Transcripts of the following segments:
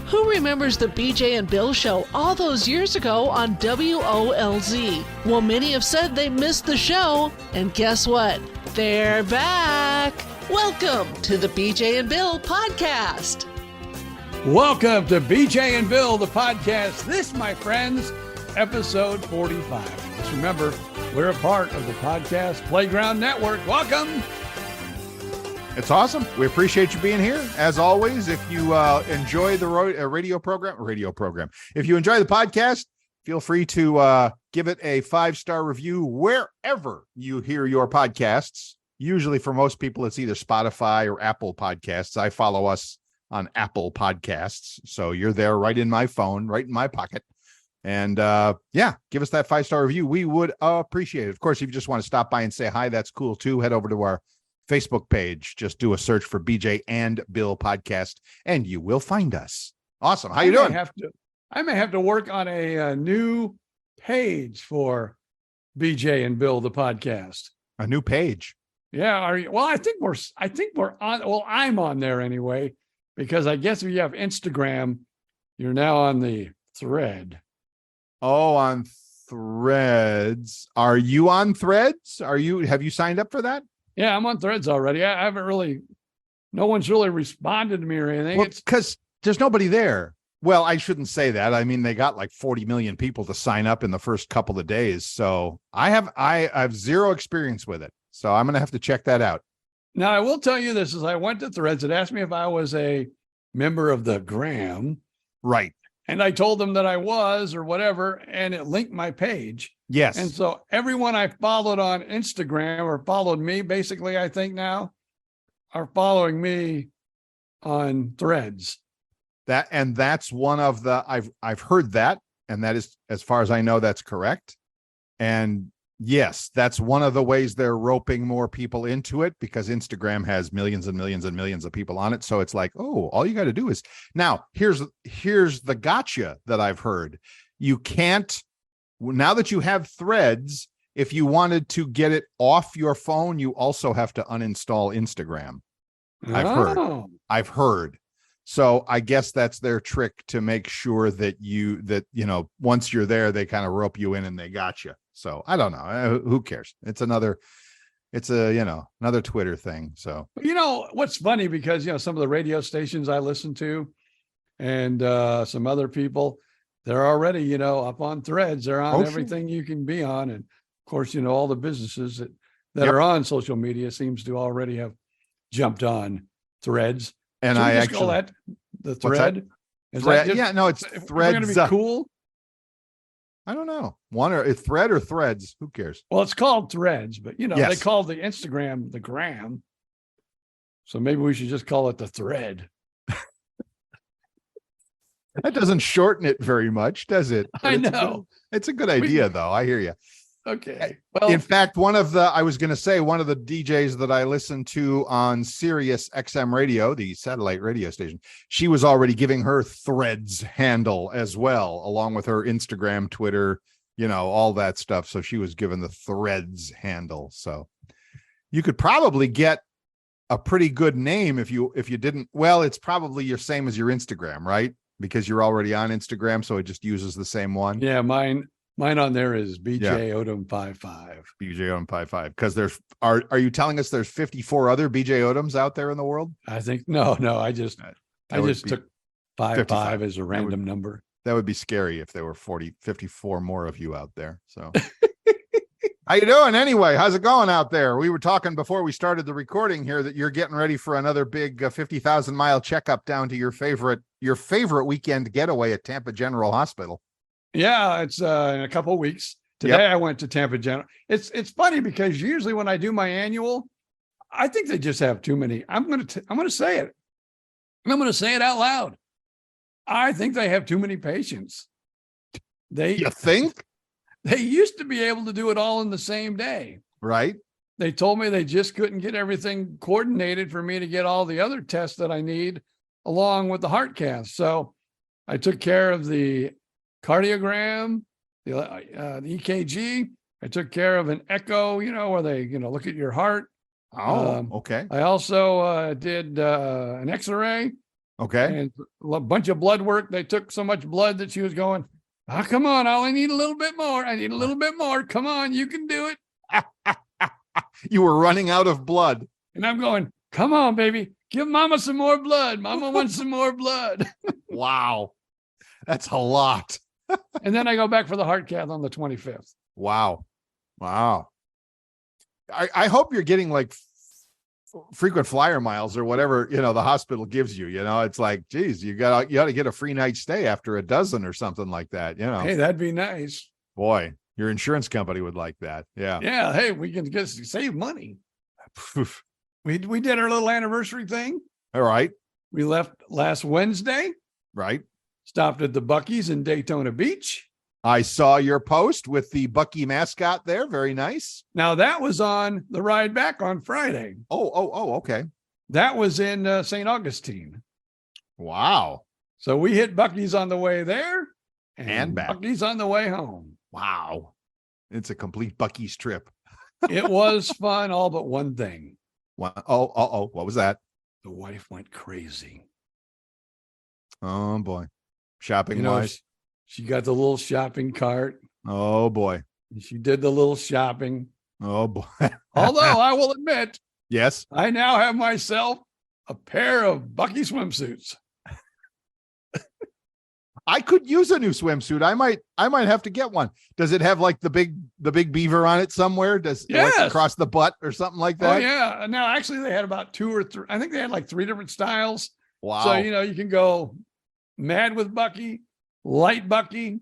Who remembers the BJ and Bill show all those years ago on WOLZ? Well, many have said they missed the show, and guess what? They're back. Welcome to the BJ and Bill podcast. Welcome to BJ and Bill, the podcast. This, my friends, episode 45. Just remember, we're a part of the Podcast Playground Network. Welcome. It's awesome. We appreciate you being here. As always, if you enjoy the radio program, if you enjoy the podcast, feel free to give it a 5-star review wherever you hear your podcasts. Usually for most people, it's either Spotify or Apple Podcasts. I follow us on Apple Podcasts. So you're there right in my phone, right in my pocket. And give us that 5-star review. We would appreciate it. Of course, if you just want to stop by and say hi, that's cool too. Head over to our Facebook page. Just do a search for BJ and Bill podcast, and you will find us. Awesome. How you doing? I may have to work on a new page for BJ and Bill, the podcast. A new page. Yeah. Are you? Well, I think we're on. Well, I'm on there anyway, because I guess if you have Instagram, you're now on the thread. Oh, on Threads. Are you on Threads? Have you signed up for that? Yeah, I'm on Threads already. I haven't really, no one's really responded to me or anything. Well, because there's nobody there. Well, I shouldn't say that. I mean, they got like 40 million people to sign up in the first couple of days. So I have zero experience with it. So I'm going to have to check that out. Now, I will tell you this, as I went to Threads, it asked me if I was a member of the Gram. Right. And I told them that I was or whatever, and it linked my page. Yes. And so everyone I followed on Instagram or followed me, basically, I think now, are following me on Threads. That's one of the I've heard that, and that is, as far as I know, that's correct. And yes, that's one of the ways they're roping more people into it, because Instagram has millions and millions and millions of people on it. So it's like, oh, all you got to do is now here's the gotcha that I've heard. You can't, now that you have Threads, if you wanted to get it off your phone, you also have to uninstall Instagram. I've heard. So I guess that's their trick to make sure that once you're there, they kind of rope you in and they got you. So I don't know. Who cares? It's another Twitter thing. So, what's funny, because, some of the radio stations I listen to and some other people, they're already, up on Threads. They're on everything you can be on. And of course, all the businesses that are on social media seems to already have jumped on Threads. And I actually call that the thread. It's Threads. Going to be cool. I don't know. It's thread or Threads. Who cares? Well, it's called Threads, but yes. They call the Instagram the Gram. So maybe we should just call it the thread. That doesn't shorten it very much, does it? I know. It's a good idea, though. I hear you. Okay. Well, in fact, one of the DJs that I listen to on Sirius XM radio, the satellite radio station, she was already giving her Threads handle as well, along with her Instagram, Twitter, all that stuff. So she was given the Threads handle. So you could probably get a pretty good name if you didn't. Well, it's probably your same as your Instagram, right? Because you're already on Instagram, so it just uses the same one. Yeah, Mine on there is BJ Odom 55. BJ Odom 55. Because are you telling us there's 54 other BJ Odoms out there in the world? I think no. I just took 55 as a random number. That would be scary if there were 54 more of you out there. So how you doing anyway? How's it going out there? We were talking before we started the recording here that you're getting ready for another big 50,000-mile checkup down to your favorite weekend getaway at Tampa General Hospital. Yeah, it's in a couple of weeks. Today I went to Tampa General. It's funny because usually when I do my annual, I think they just have too many. I'm going to say it. I'm going to say it out loud. I think they have too many patients. You think? They used to be able to do it all in the same day. Right. They told me they just couldn't get everything coordinated for me to get all the other tests that I need along with the heart cath. So I took care of the cardiogram, the EKG. I took care of an echo, where they, look at your heart. Oh, okay. I also did an X-ray, Okay. And a bunch of blood work. They took so much blood that she was going, oh, come on. I only need a little bit more. I need a little bit more. Come on. You can do it. You were running out of blood. And I'm going, come on, baby. Give mama some more blood. Mama wants some more blood. Wow. That's a lot. And then I go back for the heart cath on the 25th. Wow. Wow. I hope you're getting like frequent flyer miles or whatever, the hospital gives you, it's like, geez, you ought to get a free night stay after a dozen or something like that. Hey, that'd be nice. Boy, your insurance company would like that. Yeah. Yeah. Hey, we can just save money. We did our little anniversary thing. All right. We left last Wednesday. Right. Stopped at the Buc-ee's in Daytona Beach. I saw your post with the Bucky mascot there. Very nice. Now that was on the ride back on Friday. Oh, okay. That was in St. Augustine. Wow. So we hit Buc-ee's on the way there and back. Buc-ee's on the way home. Wow. It's a complete Buc-ee's trip. It was fun, all but one thing. What was that? The wife went crazy. Oh boy. Shopping wise. She got the little shopping cart. Oh boy. And she did the little shopping. Oh boy. Although I will admit, yes, I now have myself a pair of Bucky swimsuits. I could use a new swimsuit. I might have to get one. Does it have like the big beaver on it somewhere? Does yes. Like across the butt or something like that? Oh yeah. Now actually they had about 2 or 3. I think they had like 3 different styles. Wow. So you can go mad with Bucky, light Bucky,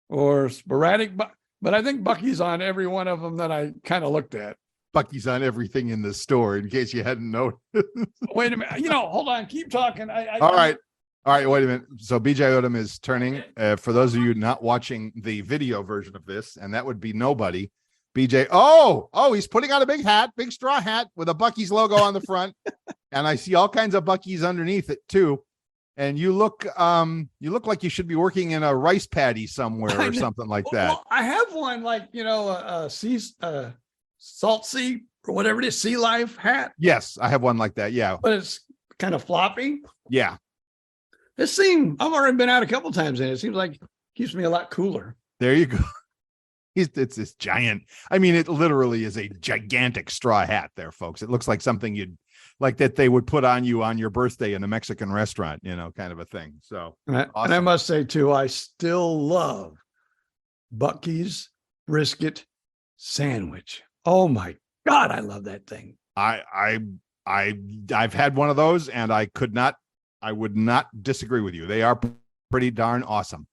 or sporadic Bucky. But I think Bucky's on every one of them that I kind of looked at. Bucky's on everything in the store, in case you hadn't noticed. Wait a minute. Hold on. Keep talking. All right. Wait a minute. So BJ Odom is turning, for those of you not watching the video version of this, and that would be nobody. BJ. Oh, he's putting on a big straw hat with a Bucky's logo on the front. And I see all kinds of Bucky's underneath it too. And you look like you should be working in a rice paddy somewhere or something like that. Well, I have one like, salt sea or whatever it is, sea life hat. Yes, I have one like that. Yeah. But it's kind of floppy. Yeah. I've already been out a couple times in it. It seems like it keeps me a lot cooler. There you go. It's this giant. I mean, it literally is a gigantic straw hat there, folks. It looks like something you'd like that they would put on you on your birthday in a Mexican restaurant, kind of a thing. So, awesome. And I must say too, I still love Bucky's brisket sandwich. Oh my God, I love that thing. I've had one of those, and I would not disagree with you. They are pretty darn awesome.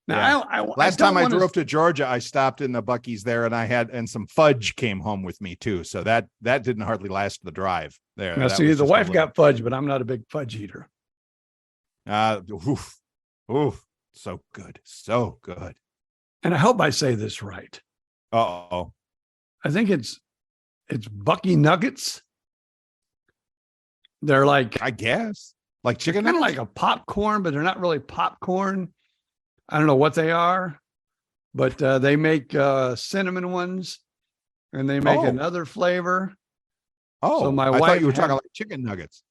Now, yeah. Last time I drove to Georgia, I stopped in the Buc-ee's there, and some fudge came home with me too. So that didn't hardly last the drive there. Now, see, the wife got fudge, but I'm not a big fudge eater. So good, so good. And I hope I say this right. Uh-oh. I think it's Bucky nuggets. They're like, I guess, like chicken kind of nuggets? like a popcorn, but they're not really popcorn. I don't know what they are, but they make cinnamon ones, and they make another flavor. Oh, so I thought you were talking like chicken nuggets.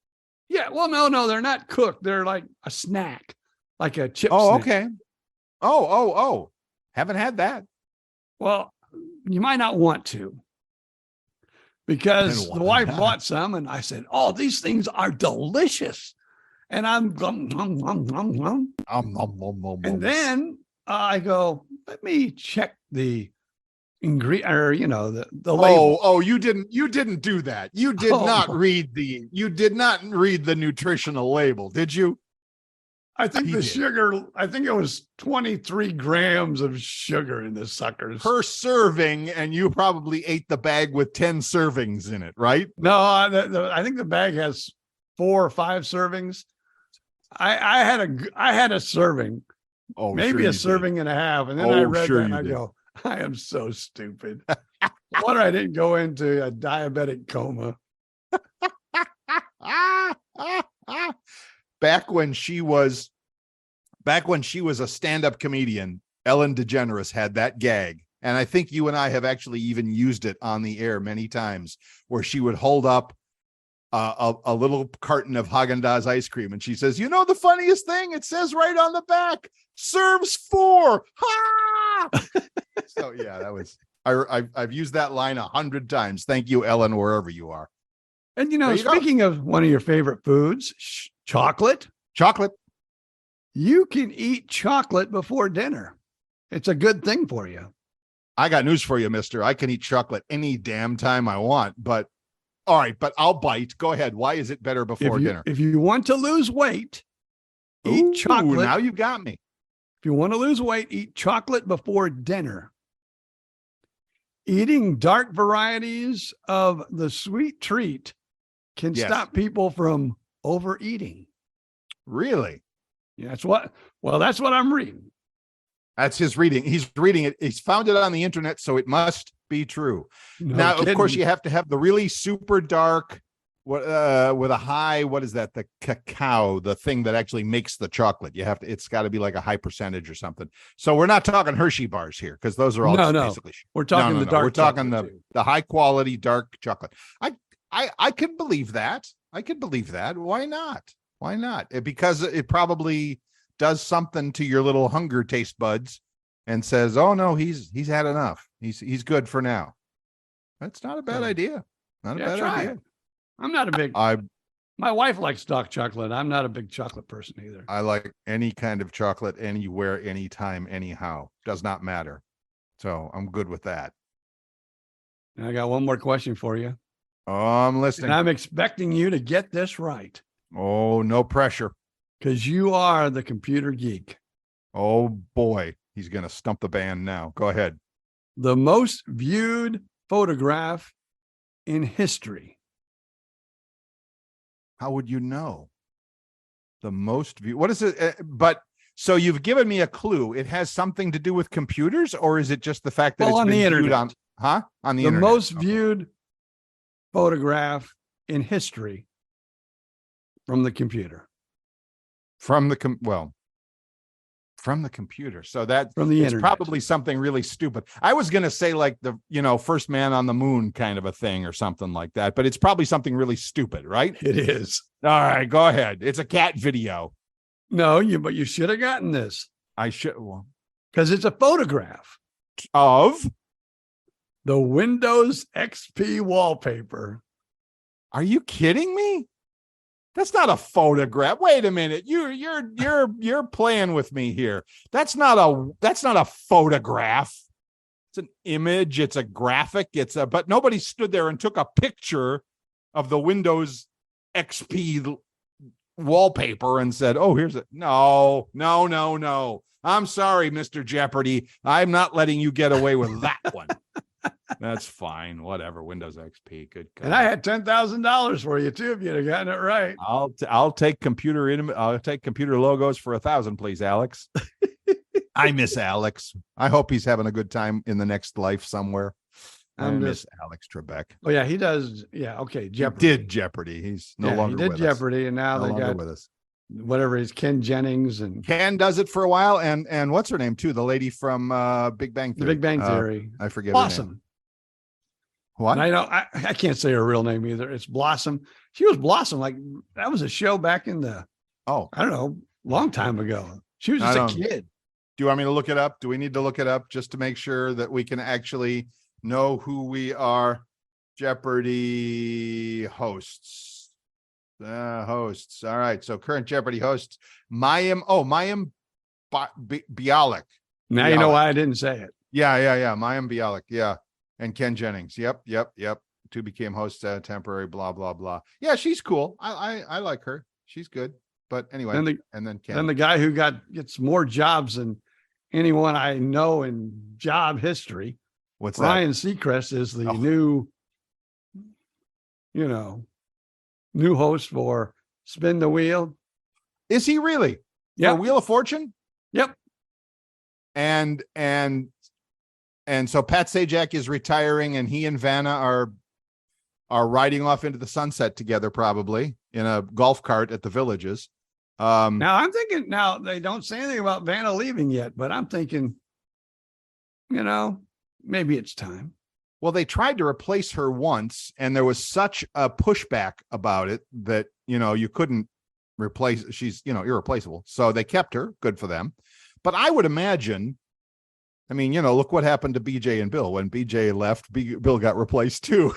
Yeah, well, no, they're not cooked. They're like a snack, like a chip. Oh, snack. okay. Oh, haven't had that. Well, you might not want to, because the wife bought some, and I said, "Oh, these things are delicious." And I'm and then I go, let me check the ingredient, or the label. Oh, you didn't do that. You did not read the nutritional label, did you? I think sugar, I think it was 23 grams of sugar in the suckers per serving, and you probably ate the bag with 10 servings in it, right? No, I think the bag has 4 or 5 servings. I had a serving, maybe a serving and a half, and then I read that and I go, I am so stupid. Wonder I didn't go into a diabetic coma. Back when she was a stand-up comedian, Ellen DeGeneres had that gag. And I think you and I have actually even used it on the air many times, where she would hold up a little carton of Haagen-Dazs ice cream, and she says, "You know the funniest thing? It says right on the back, serves 4." Ha! So yeah, that was I've used that line 100 times. Thank you, Ellen, wherever you are. And speaking of one of your favorite foods, chocolate. Chocolate. You can eat chocolate before dinner. It's a good thing for you. I got news for you, mister. I can eat chocolate any damn time I want, but all right, but I'll bite. Go ahead. Why is it better before dinner? If you want to lose weight, eat chocolate. Now you got me. If you want to lose weight, eat chocolate before dinner. Eating dark varieties of the sweet treat can stop people from overeating. Really? Yeah, that's what I'm reading. That's his reading. He's reading it. He's found it on the internet, so it must be true. No now, kidding. Of course, you have to have the really super dark, with a high, what is that? The cacao, the thing that actually makes the chocolate. It's got to be like a high percentage or something. So we're not talking Hershey bars here, because those are all basically. We're talking the dark. We're talking the high quality dark chocolate. I can believe that. I can believe that. Why not? Why not? Because it probably does something to your little hunger taste buds and says, "Oh no, he's had enough. He's good for now." That's not a bad idea. Not a bad idea. I'm not a big. My wife likes dark chocolate. I'm not a big chocolate person either. I like any kind of chocolate, anywhere, anytime, anyhow. Does not matter. So I'm good with that. And I got one more question for you. Oh, I'm listening. And I'm expecting you to get this right. Oh, no pressure. Because you are the computer geek. Oh boy, he's going to stump the band now. Go ahead. The most viewed photograph in history. How would you know? The most viewed. What is it? So you've given me a clue. It has something to do with computers, or is it just the fact that it's on been the internet? Viewed on the internet? The most viewed photograph in history from the computer. From the computer. So that from the it's internet. Probably something really stupid. I was going to say like the, first man on the moon kind of a thing or something like that, but it's probably something really stupid, right? It is. All right, go ahead. It's a cat video. No, but you should have gotten this. I should. Because it's a photograph of the Windows XP wallpaper. Are you kidding me? That's not a photograph. Wait a minute. You're playing with me here. That's not a photograph. It's an image. It's a graphic. But nobody stood there and took a picture of the Windows XP wallpaper and said, "Oh, here's it." No. I'm sorry, Mr. Jeopardy. I'm not letting you get away with that one. That's fine. Whatever. Windows XP. Good. God. And I had $10,000 for you too if you'd have gotten it right. I'll take computer logos for 1,000, please, Alex. I miss Alex. I hope he's having a good time in the next life somewhere. I miss Alex Trebek. Oh yeah, he does. Yeah, okay. Jeopardy. He did Jeopardy. He's no longer he did with Jeopardy, us. and now they got with us. Whatever is Ken Jennings and Ken does it for a while, and what's her name too? The lady from Big Bang Theory. The Big Bang Theory. I forget. Blossom. What? And I can't say her real name either. It's Blossom. She was Blossom. Like that was a show back in the I don't know, long time ago. She was just a kid. Do you want me to look it up? Do we need to look it up just to make sure that we can actually know who we are? Jeopardy hosts. Hosts. All right. So current Jeopardy hosts, Mayim Bialik. Now you know why I didn't say it. Yeah. Mayim Bialik. Yeah. And Ken Jennings. Yep. Two became hosts, temporary, blah, blah, blah. Yeah, she's cool. I like her. She's good. But anyway, and then Ken. Then the guy who gets more jobs than anyone I know in job history. What's Ryan that? Seacrest is the new host for Spin the Wheel. Is he really? Yeah. Wheel of Fortune? Yep. And so Pat Sajak is retiring, and he and Vanna are riding off into the sunset together, probably in a golf cart at the Villages. Now I'm thinking. Now they don't say anything about Vanna leaving yet, but I'm thinking, maybe it's time. Well, they tried to replace her once, and there was such a pushback about it that, you couldn't replace. She's, irreplaceable. So they kept her. Good for them. But I would imagine, look what happened to BJ and Bill. When BJ left, Bill got replaced too.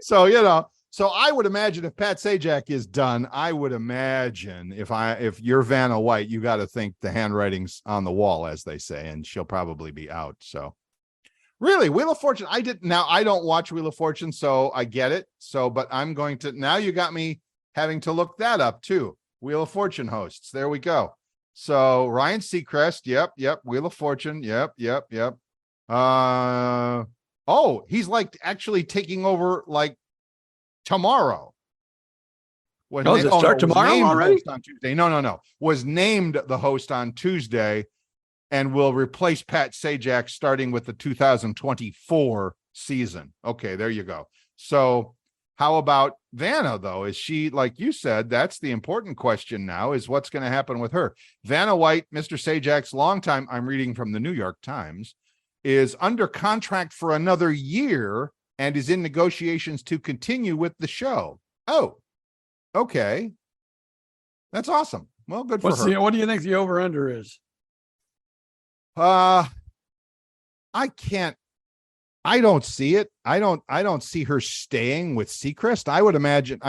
So I would imagine if Pat Sajak is done, I would imagine if you're Vanna White, you got to think the handwriting's on the wall, as they say, and she'll probably be out. So really, Wheel of Fortune, I don't watch Wheel of Fortune, so I get it. So, but I'm going to, now you got me having to look that up too. Wheel of Fortune hosts. There we go. So Ryan Seacrest. Yep. Wheel of Fortune. Yep. Oh, he's like actually taking over like tomorrow. Does it start tomorrow already? On Tuesday. No. Was named the host on Tuesday and will replace Pat Sajak starting with the 2024 season. Okay, there you go. So how about Vanna, though? Is she, like you said, that's the important question now, is what's going to happen with her. Vanna White, Mr. Sajak's longtime, I'm reading from the New York Times, is under contract for another year and is in negotiations to continue with the show. Oh, okay. That's awesome. Well, good for her. What do you think the over-under is? I don't see it. I don't see her staying with Seacrest. I would imagine,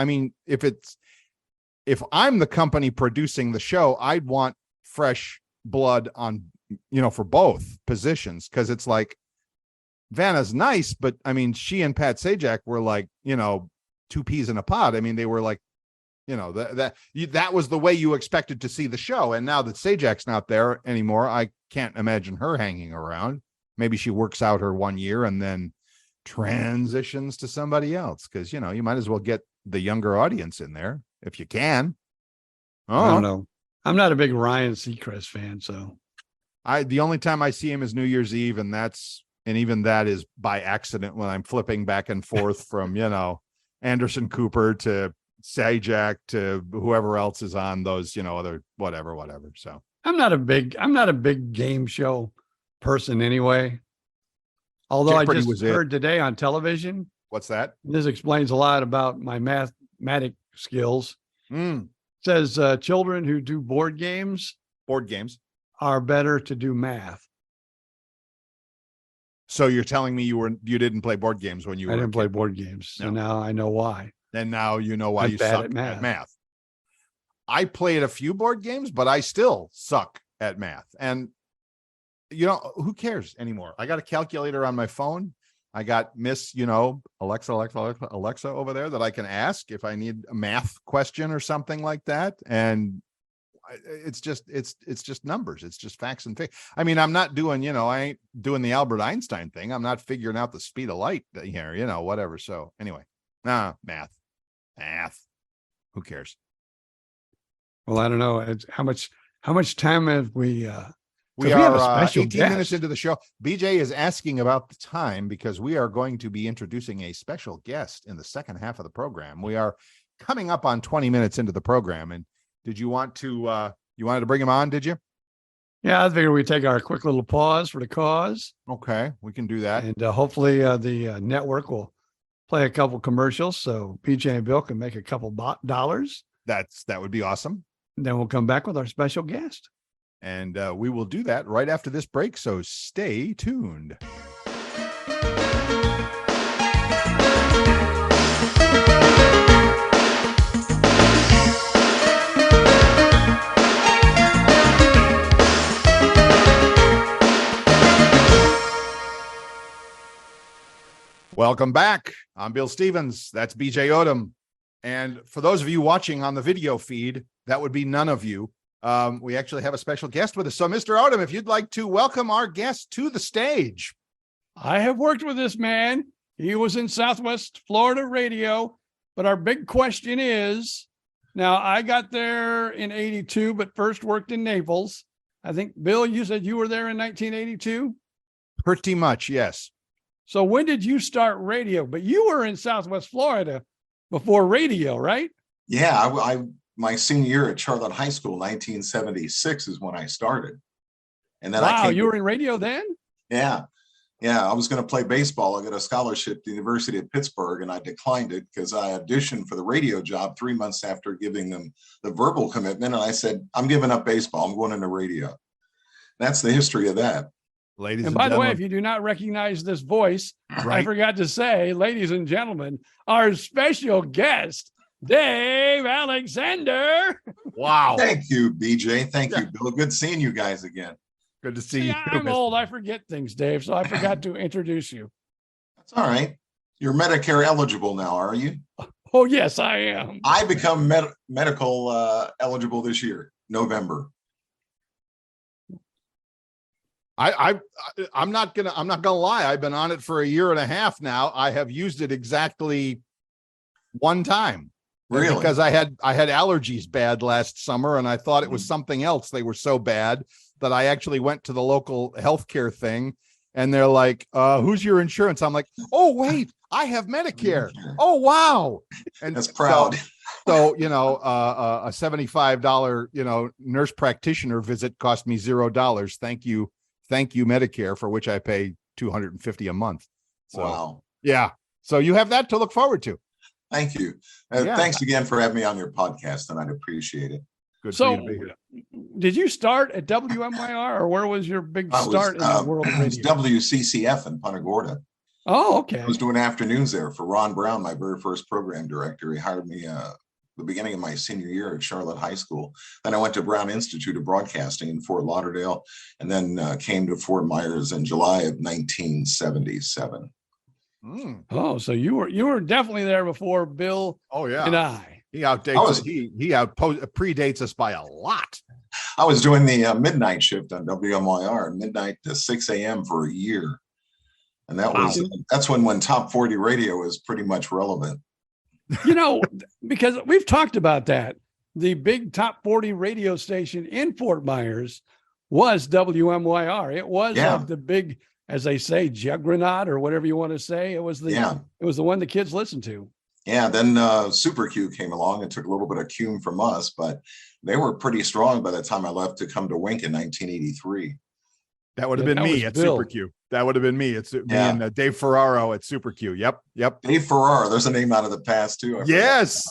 if I'm the company producing the show, I'd want fresh blood on, for both positions. Cause it's like, Vanna's nice, but she and Pat Sajak were like, two peas in a pod. They were like, that was the way you expected to see the show. And now that Sajak's not there anymore, I can't imagine her hanging around. Maybe she works out her 1 year and then transitions to somebody else. Cause you might as well get the younger audience in there if you can. Oh. I don't know. I'm not a big Ryan Seacrest fan. So the only time I see him is New Year's Eve. And even that is by accident when I'm flipping back and forth from, Anderson Cooper to Sajak to whoever else is on those, other whatever. So I'm not a big game show person anyway. Although Jeopardy I just heard today on television. What's that? This explains a lot about my mathematic skills. It says children who do board games are better to do math. So you're telling me you didn't play board games when you were? I didn't play board games. So now I know why. And now you know why you suck at math. I played a few board games, but I still suck at math. And who cares anymore? I got a calculator on my phone. I got Miss, Alexa over there that I can ask if I need a math question or something like that. And it's just numbers. It's just facts and figures. I'm not doing, I ain't doing the Albert Einstein thing. I'm not figuring out the speed of light here, whatever. So anyway, math. Who cares? Well, I don't know. How much time have we, we are 18 minutes into the show. BJ is asking about the time because we are going to be introducing a special guest in the second half of the program. We are coming up on 20 minutes into the program. And did you want to, you wanted to bring him on, did you? Yeah, I figured we'd take our quick little pause for the cause. Okay, we can do that. And hopefully the network will play a couple commercials so BJ and Bill can make a couple dollars. That would be awesome. And then we'll come back with our special guest. And we will do that right after this break. So stay tuned. Welcome back. I'm Bill Stevens. That's BJ Odom. And for those of you watching on the video feed, that would be none of you. We actually have a special guest with us. So, Mr. Odom, if you'd like to welcome our guest to the stage. I have worked with this man. He was in Southwest Florida radio. But our big question is, now I got there in 82, but first worked in Naples. I think, Bill, you said you were there in 1982? Pretty much, yes. So when did you start radio? But you were in Southwest Florida before radio, right? Yeah, my senior year at Charlotte High School, 1976 is when I started. And then wow, you were in radio then? Yeah. Yeah, I was going to play baseball. I got a scholarship to the University of Pittsburgh, and I declined it because I auditioned for the radio job 3 months after giving them the verbal commitment. And I said, I'm giving up baseball. I'm going into radio. That's the history of that. Ladies And and by the way, gentlemen, if you do not recognize this voice, I right? forgot to say, ladies and gentlemen, our special guest, Dave Alexander. Wow. Thank you, BJ. Thank you, Bill. Good seeing you guys again. Good to see See, you. I'm old. I forget things, Dave. So I forgot to introduce you. That's all right. You're Medicare eligible now, are you? Oh, yes, I am. I become medical eligible this year, November. I'm not gonna lie. I've been on it for a year and a half now. I have used it exactly one time. Really? Because I had allergies bad last summer, and I thought it was something else. They were so bad that I actually went to the local healthcare thing, and they're like, who's your insurance? I'm like, oh, wait, I have Medicare. Oh, wow. And that's proud. So, a $75, nurse practitioner visit cost me $0. Thank you, Medicare, for which I pay $250 a month. So, wow. Yeah. So you have that to look forward to. Thank you. Yeah. Thanks again for having me on your podcast, and I'd appreciate it. Good So, for you to be here. did you start at WMYR, or where was your big start in the world of It was radio? WCCF in Punta Gorda. Oh, okay. I was doing afternoons there for Ron Brown, my very first program director. He hired me the beginning of my senior year at Charlotte High School. Then I went to Brown Institute of Broadcasting in Fort Lauderdale, and then came to Fort Myers in July of 1977. Oh, so you were definitely there before Bill Oh yeah. and I. He outdates he predates us by a lot. I was doing the midnight shift on WMYR, midnight to 6 a.m. for a year. And that's when Top 40 radio was pretty much relevant. Because we've talked about that. The big Top 40 radio station in Fort Myers was WMYR. It was like the big, as they say, juggernaut or whatever you want to say. It was the one the kids listened to. Yeah, then Super Q came along and took a little bit of cume from us, but they were pretty strong by the time I left to come to Wink in 1983. That would have been me at Bill. Super Q. That would have been me. It's me and Dave Ferraro at Super Q. Yep. Dave Ferraro, there's a name out of the past too. Yes.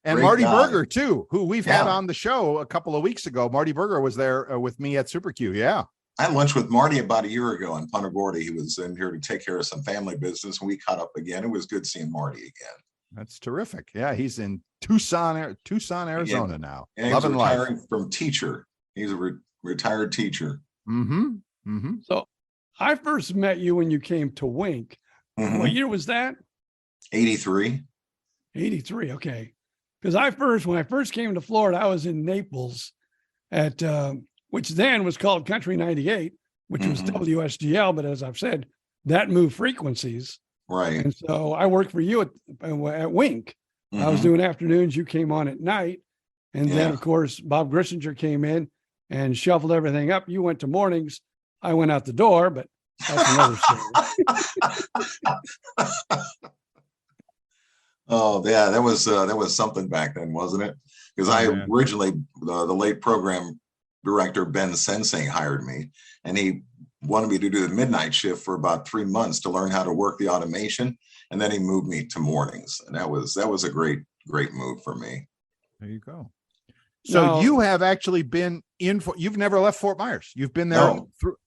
And Great Marty guy. Berger too, who we've had on the show a couple of weeks ago. Marty Berger was there with me at Super Q. Yeah. I had lunch with Marty about a year ago in Punta Gorda. He was in here to take care of some family business. We caught up again. It was good seeing Marty again. That's terrific. Yeah, he's in Tucson, Arizona now. And he's retiring from teacher. He's a retired teacher. So I first met you when you came to Wink. What year was that? 83. 83. Okay. Because when I first came to Florida, I was in Naples at which then was called Country 98, which was WSGL. But as I've said, that moved frequencies. Right. And so I worked for you at Wink. I was doing afternoons. You came on at night. And then, of course, Bob Grissinger came in and shuffled everything up. You went to mornings. I went out the door, but that's another story. Oh, yeah, that was something back then, wasn't it? Because I originally, the late program director, Ben Sensing, hired me, and he wanted me to do the midnight shift for about 3 months to learn how to work the automation. And then he moved me to mornings. And that was a great move for me. There you go. So you have actually been you've never left Fort Myers. You've been there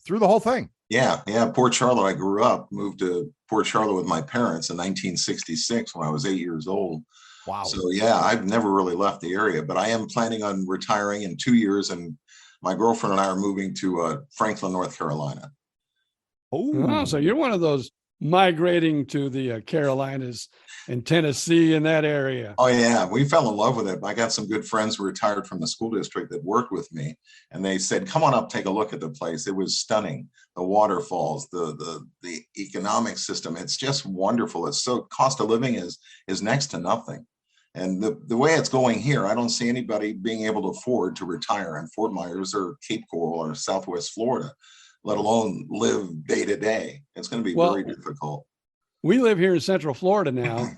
through the whole thing. Yeah. Port Charlotte. I grew up, moved to Port Charlotte with my parents in 1966 when I was 8 years old. Wow. So yeah, I've never really left the area, but I am planning on retiring in 2 years, and my girlfriend and I are moving to Franklin, North Carolina. Oh, so you're one of those migrating to the Carolinas and Tennessee in that area. Oh yeah, we fell in love with it. I got some good friends who retired from the school district that worked with me, and they said, "Come on up, take a look at the place." It was stunning. The waterfalls, the economic system. It's just wonderful. It's so cost of living is next to nothing. And the way it's going here, I don't see anybody being able to afford to retire in Fort Myers or Cape Coral or Southwest Florida, let alone live day to day. It's going to be very difficult. We live here in Central Florida now,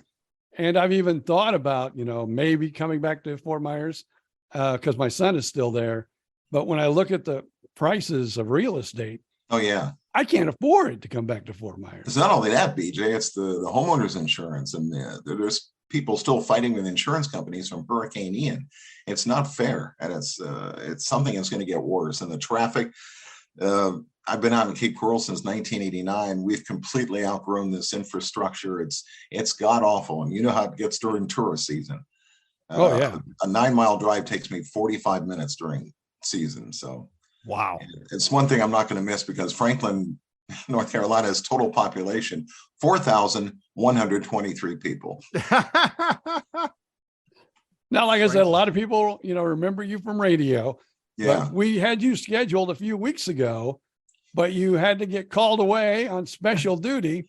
and I've even thought about, maybe coming back to Fort Myers because my son is still there. But when I look at the prices of real estate, oh yeah, I can't afford to come back to Fort Myers. It's not only that, BJ, it's the homeowners insurance, and there's people still fighting with insurance companies from Hurricane Ian. It's not fair, and it's something that's going to get worse. And the traffic, I've been out in Cape Coral since 1989. We've completely outgrown this infrastructure. It's god awful, and you know how it gets during tourist season. Oh yeah, a 9-mile drive takes me 45 minutes during season. So Wow. it's one thing I'm not going to miss, because Franklin, North Carolina's total population, 4,123 people. now, like I said, a lot of people, remember you from radio. Yeah. But we had you scheduled a few weeks ago, but you had to get called away on special duty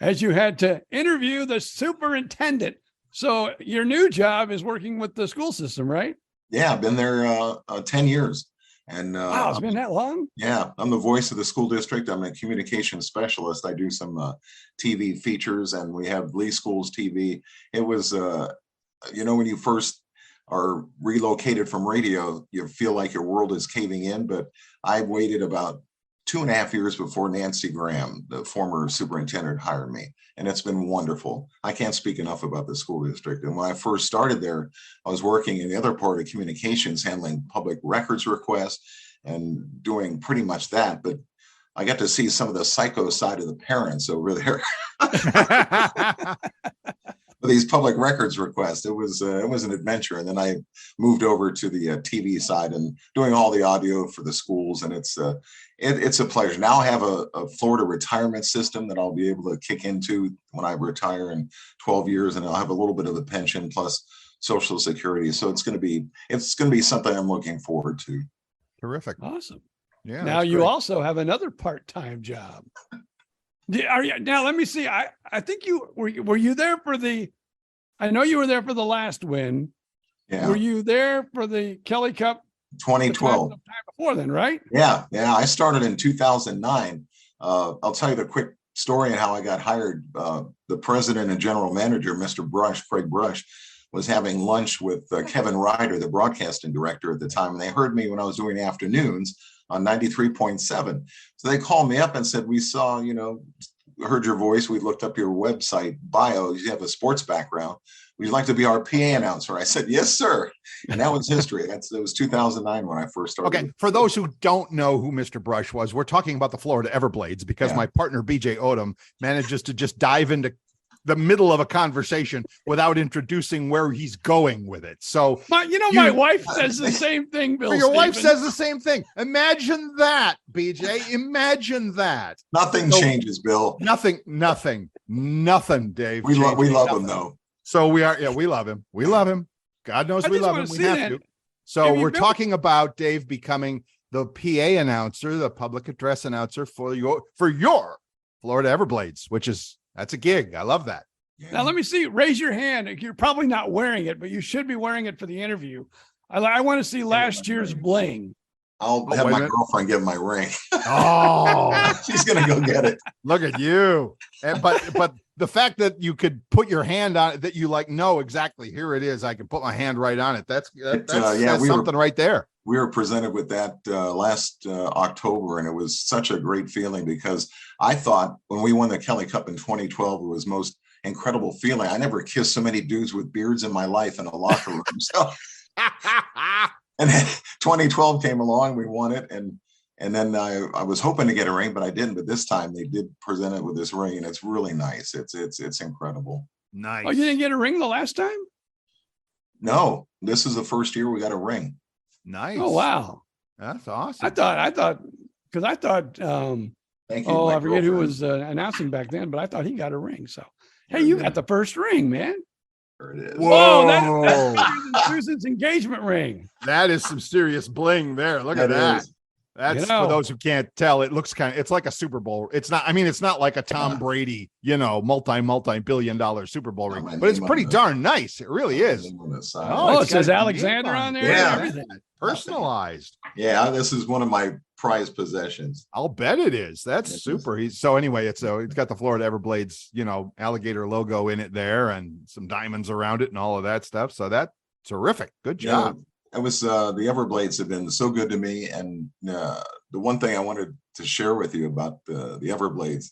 as you had to interview the superintendent. So your new job is working with the school system, right? Yeah, I've been there 10 years. And wow, it's been that long? Yeah, I'm the voice of the school district. I'm a communications specialist. I do some TV features, and we have Lee Schools TV. It was, when you first are relocated from radio, you feel like your world is caving in. But I waited about 2.5 years before Nancy Graham, the former superintendent, hired me. And it's been wonderful. I can't speak enough about the school district. And when I first started there, I was working in the other part of communications, handling public records requests and doing pretty much that. But I got to see some of the psycho side of the parents over there. These public records requests, it was an adventure. And then I moved over to the TV side and doing all the audio for the schools, and it's a pleasure. Now I have a Florida retirement system that I'll be able to kick into when I retire in 12 years, and I'll have a little bit of a pension plus Social Security. So it's going to be something I'm looking forward to. Terrific. Awesome. Yeah. Now you also have another part-time job. Now let me see. I think you were you there for I know you were there for the last win. Yeah. Were you there for the Kelly Cup 2012? Time before then, right? Yeah. I started in 2009. I'll tell you the quick story on how I got hired. The president and general manager, Mr. Craig Brush, was having lunch with Kevin Ryder, the broadcasting director at the time, and they heard me when I was doing afternoons on 93.7. So they called me up and said, we saw, heard your voice. We looked up your website bio. You have a sports background. Would you like to be our PA announcer? I said, yes, sir. And that was history. It was 2009 when I first started. Okay. For those who don't know who Mr. Brush was, we're talking about the Florida Everblades, because my partner, BJ Odom, manages to just dive into the middle of a conversation without introducing where he's going with it. So, my wife says the same thing, Bill. Your wife says the same thing. Imagine that, BJ. Imagine that. Nothing changes, Bill. Nothing, Dave. We love him, though. So we love him. We love him. God knows we love him. We have to. So we're talking about Dave becoming the PA announcer, the public address announcer for your Florida Everblades, that's a gig. I love that. Now, let me see. Raise your hand. You're probably not wearing it, but you should be wearing it for the interview. I want to see last year's bling. I'll have my girlfriend get my ring. Oh, she's going to go get it. Look at you. But the fact that you could put your hand on it, that you know exactly, here it is. I can put my hand right on it. That's something right there. We were presented with that last October, and it was such a great feeling, because I thought when we won the Kelly Cup in 2012, it was most incredible feeling. I never kissed so many dudes with beards in my life in a locker room. So, and then 2012 came along, we won it, and then I was hoping to get a ring, but I didn't. But this time they did present it with this ring, and it's really nice. It's incredible. Nice. Oh, you didn't get a ring the last time? No, this is the first year we got a ring. Nice. Oh, wow. That's awesome. I thought, because I thought, Thank you, I forget who was announcing back then, but I thought he got a ring. So, hey, you got the first ring, man. There it is. Whoa, that's bigger than Susan's engagement ring. That is some serious bling there. Look at that. That's for those who can't tell. It looks it's like a Super Bowl. It's not like a Tom Brady, multi-billion-dollar Super Bowl ring, but it's pretty darn nice. It really is. It says Alexander on there. Yeah. Everything. Personalized. Yeah, this is one of my prized possessions. I'll bet it is. That's super. It's got the Florida Everblades, alligator logo in it there, and some diamonds around it and all of that stuff. So that's terrific. Good job. It was the Everblades have been so good to me, and the one thing I wanted to share with you about the Everblades,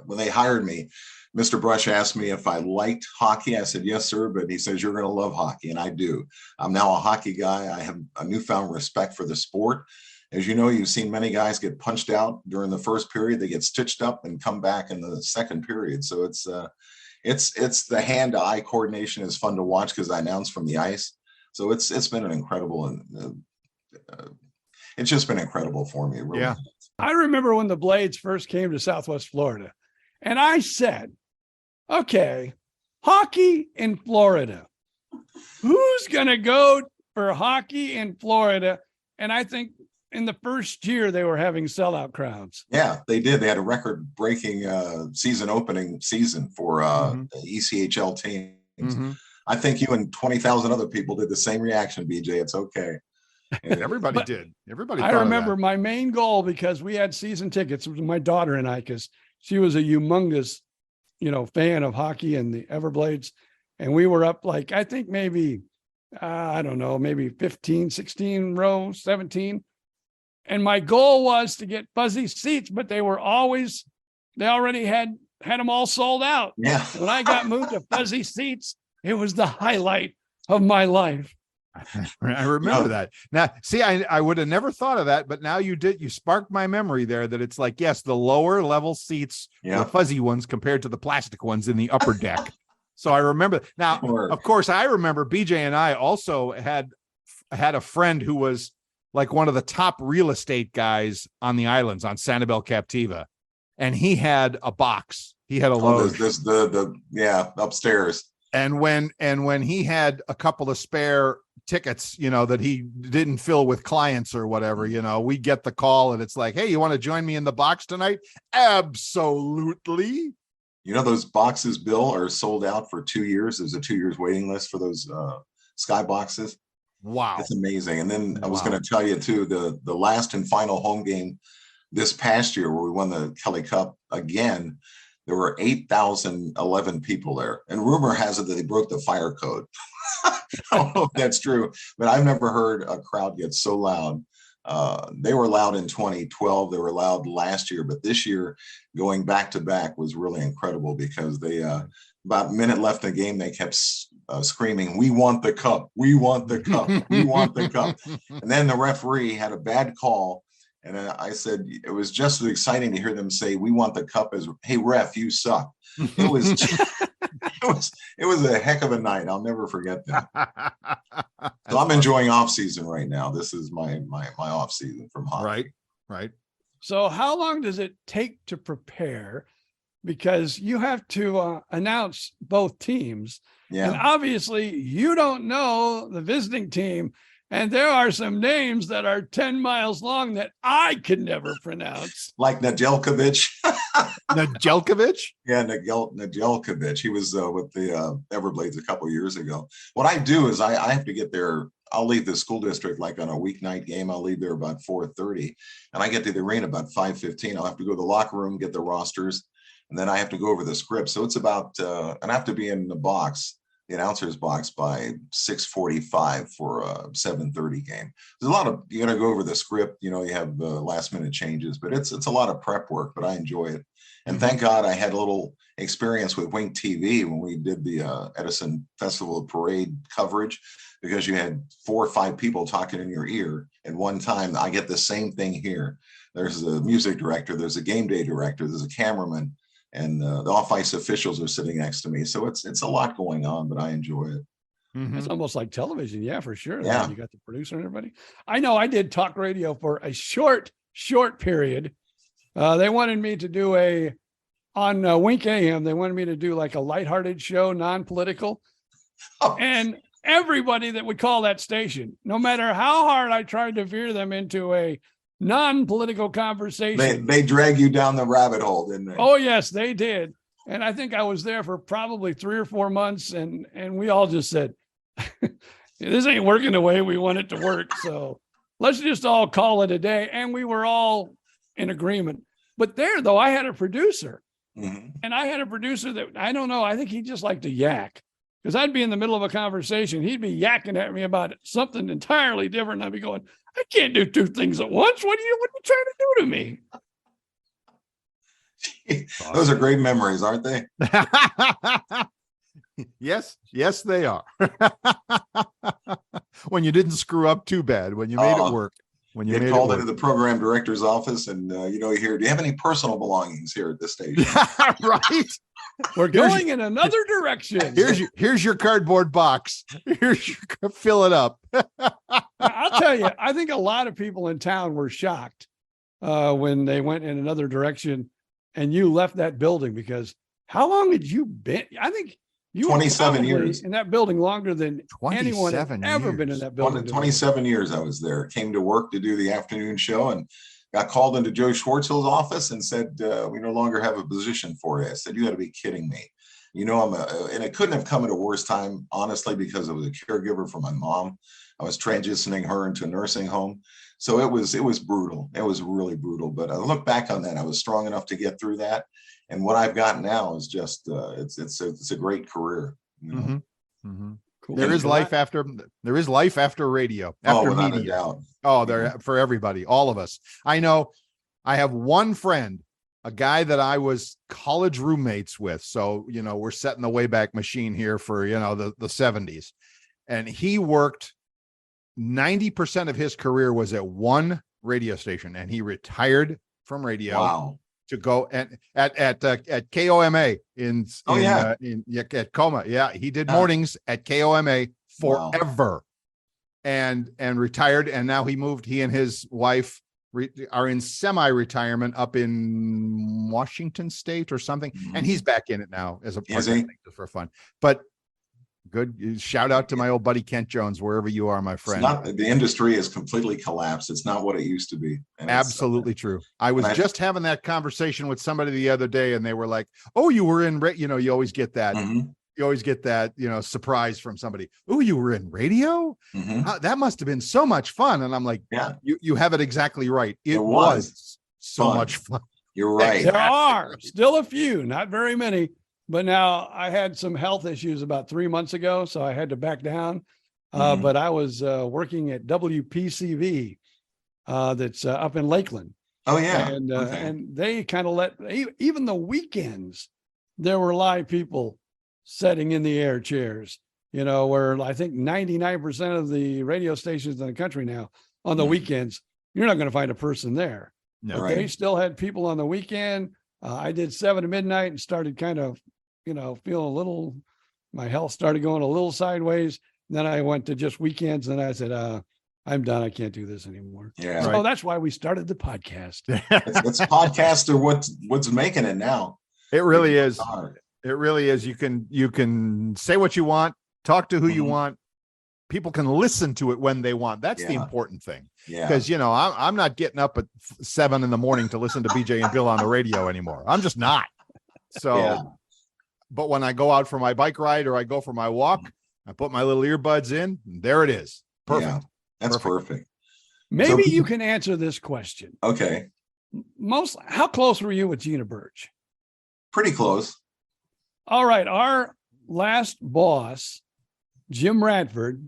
when they hired me, Mr. Brush asked me if I liked hockey. I said, yes, sir. But he says, you're going to love hockey. And I do. I'm now a hockey guy. I have a newfound respect for the sport. As you know, you've seen many guys get punched out during the first period. They get stitched up and come back in the second period. So it's the hand-to-eye coordination is fun to watch because I announce from the ice. So it's been an incredible, it's just been incredible for me. Really. Yeah. I remember when the Blades first came to Southwest Florida, and I said, okay, hockey in Florida. Who's going to go for hockey in Florida? And I think in the first year they were having sellout crowds. Yeah, they did. They had a record-breaking season opening season for ECHL teams. Mm-hmm. I think you and 20,000 other people did the same reaction, BJ. It's okay. And everybody did. Everybody. I remember my main goal, because we had season tickets, with my daughter and I, because she was a humongous, fan of hockey and the Everblades. And we were up like, I think maybe, I don't know, maybe 15, 16 rows, 17. And my goal was to get fuzzy seats, but they already had them all sold out. Yeah. When I got moved to fuzzy seats, it was the highlight of my life. I remember that. Now, see, I would have never thought of that, but now you sparked my memory there that it's like, yes, the lower level seats, the fuzzy ones compared to the plastic ones in the upper deck. So I remember now, of course, I remember BJ and I also had a friend who was like one of the top real estate guys on the islands on Sanibel Captiva. And he had a box. He had a loge. Upstairs. And when he had a couple of spare tickets, that he didn't fill with clients or whatever, we get the call and it's like, hey, you want to join me in the box tonight? Absolutely. Those boxes, Bill, are sold out for 2 years. There's a 2 years waiting list for those sky boxes. Wow. It's amazing. And then I was going to tell you too, the last and final home game this past year where we won the Kelly Cup again, there were 8,011 people there. And rumor has it that they broke the fire code. I don't know if that's true, but I've never heard a crowd get so loud. They were loud in 2012. They were loud last year, but this year going back to back was really incredible because they, about a minute left in the game, they kept screaming, we want the cup, we want the cup, we want the cup. And then the referee had a bad call. And I said, it was just as exciting to hear them say, we want the cup as, hey, ref, you suck. It was, it was a heck of a night. I'll never forget that. So I'm enjoying off season right now. This is my off season from hockey. Right. So how long does it take to prepare? Because you have to announce both teams. Yeah. And obviously you don't know the visiting team. And there are some names that are 10 miles long that I could never pronounce. Like Nedeljkovic. Nedeljkovic? Yeah, Nedeljkovic. He was with the Everblades a couple of years ago. What I do is I have to get there. I'll leave the school district like on a weeknight game. I'll leave there about 4:30. And I get to the arena about 5:15. I'll have to go to the locker room, get the rosters. And then I have to go over the script. So it's about, and I have to be in the box, the announcer's box by 6:45 for a 7:30 game. There's a lot of, you got to go over the script, you have last minute changes, but it's a lot of prep work, but I enjoy it. And thank God I had a little experience with Wink TV when we did the Edison Festival Parade coverage, because you had 4 or 5 people talking in your ear at one time. I get the same thing here. There's a music director, there's a game day director, there's a cameraman, and the off-ice officials are sitting next to me. So it's a lot going on, but I enjoy it. Mm-hmm. It's almost like television. Yeah, for sure. Yeah. You got the producer and everybody. I know I did talk radio for a short period. They wanted me to do on Wink AM, they wanted me to do like a lighthearted show, non-political. Oh. And everybody that would call that station, no matter how hard I tried to veer them into a non-political conversation, They drag you down the rabbit hole, didn't they? Oh, yes, they did. And I think I was there for probably 3 or 4 months. And we all just said, this ain't working the way we want it to work. So let's just all call it a day. And we were all in agreement. But there, though, I had a producer. Mm-hmm. And I had a producer that, I don't know, I think he just liked to yak. because I'd be in the middle of a conversation. He'd be yakking at me about something entirely different. And I'd be going, I can't do two things at once. What are you trying to do to me? Those are great memories, aren't they? Yes, they are. When you didn't screw up too bad, when you made it work. When you get called into the program director's office and you hear, do you have any personal belongings here at this station? Right. We're going in another direction. Here's your cardboard box. Fill it up. I'll tell you, I think a lot of people in town were shocked when they went in another direction and you left that building, because how long had you been? I think you 27 years in that building, longer than anyone had ever been in that building. 27 years I was there. Came to work to do the afternoon show and got called into Joe Schwartzell's office and said, we no longer have a position for you. I said, you got to be kidding me. And it couldn't have come at a worse time, honestly, because I was a caregiver for my mom. I was transitioning her into a nursing home. So it was brutal. It was really brutal. But I look back on that. I was strong enough to get through that. And what I've got now is just it's a great career. Mm-hmm. Mm-hmm. Cool. There is life after radio, after without media. a doubt. Oh, there for everybody, all of us. I know. I have one friend, a guy that I was college roommates with. So we're setting the Wayback Machine here for the 70s, and he worked 90% of his career was at one radio station, and he retired from radio. Wow. To go at KOMA at Coma. Yeah, he did mornings at KOMA forever. Wow. and retired, and now he and his wife are in semi-retirement up in Washington State or something, and he's back in it now as a part-time thing for fun. But good shout out to my old buddy Kent Jones, wherever you are, my friend. The industry has completely collapsed. It's not what it used to be. And absolutely true. I was just having that conversation with somebody the other day, and they were like, "Oh, you were in you always get that." Mm-hmm. You always get that, surprise from somebody. Oh, you were in radio? Mm-hmm. That must have been so much fun. And I'm like, yeah, you have it exactly right. It was so much fun. You're right. There are still a few, not very many. But now I had some health issues about 3 months ago, so I had to back down. But I was working at WPCV that's up in Lakeland. Oh, yeah. And they kind of even the weekends, there were live people setting in the air chairs, where I think 99% of the radio stations in the country now on the weekends, you're not going to find a person there. No, but they still had people on the weekend. I did 7 to midnight and started kind of, feeling my health started going a little sideways. Then I went to just weekends, and I said, I'm done. I can't do this anymore. Yeah. So that's why we started the podcast. It's podcasts are what's making it now. It really is. It really is. You can say what you want, talk to who you want. People can listen to it when they want. That's the important thing. Yeah. Because, I'm not getting up at 7 a.m. to listen to BJ and Bill on the radio anymore. I'm just not. So, but when I go out for my bike ride or I go for my walk, I put my little earbuds in, and there it is. Perfect. Yeah, that's perfect. Maybe you can answer this question. Okay. How close were you with Gina Birch? Pretty close. All right. Our last boss, Jim Radford,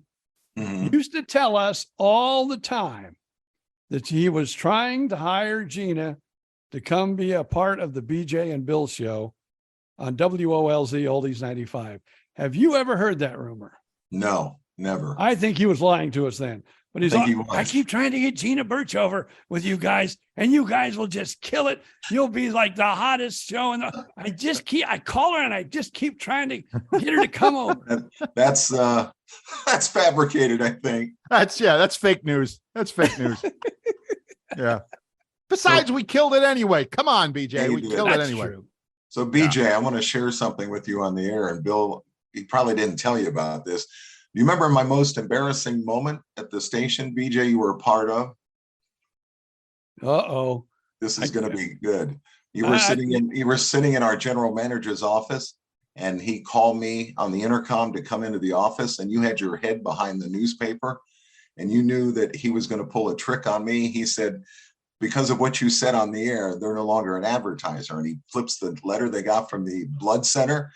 used to tell us all the time that he was trying to hire Gina to come be a part of the BJ and Bill show on WOLZ Oldies 95. Have you ever heard that rumor? No, never. I think he was lying to us then. But I keep trying to get Gina Birch over with you guys, and you guys will just kill it. You'll be like the hottest show. And I call her and I just keep trying to get her to come over. That's fabricated, I think. That's fake news. That's fake news. Yeah. Besides, we killed it anyway. Come on, BJ. We killed it anyway. True. So BJ, I want to share something with you on the air, and Bill, he probably didn't tell you about this. Do you remember my most embarrassing moment at the station, BJ, you were a part of? Uh-oh. This is going to be good. You were sitting in our general manager's office, and he called me on the intercom to come into the office, and you had your head behind the newspaper, and you knew that he was going to pull a trick on me. He said, because of what you said on the air, they're no longer an advertiser. And he flips the letter they got from the blood center.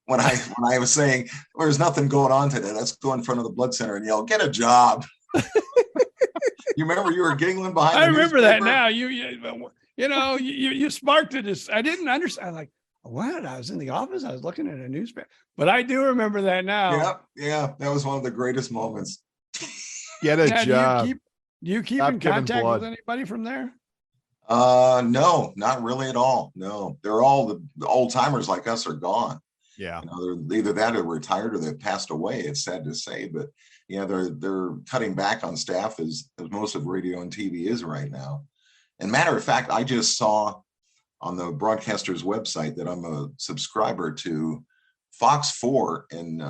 when I was saying there's nothing going on today, let's go in front of the blood center and yell, get a job. You remember you were giggling behind I the remember that newspaper? now. You sparked it. I didn't understand. Like, what? I was in the office. I was looking at a newspaper, but I do remember that now. Yeah. That was one of the greatest moments. Get a Now, job. do you keep Stop in giving contact blood. with anybody from there? No, not really at all. No, they're all the old timers like us are gone. Yeah. They're either that or retired or they've passed away. It's sad to say, but yeah, they're cutting back on staff as most of radio and TV is right now. And matter of fact, I just saw on the broadcaster's website that I'm a subscriber to Fox 4 in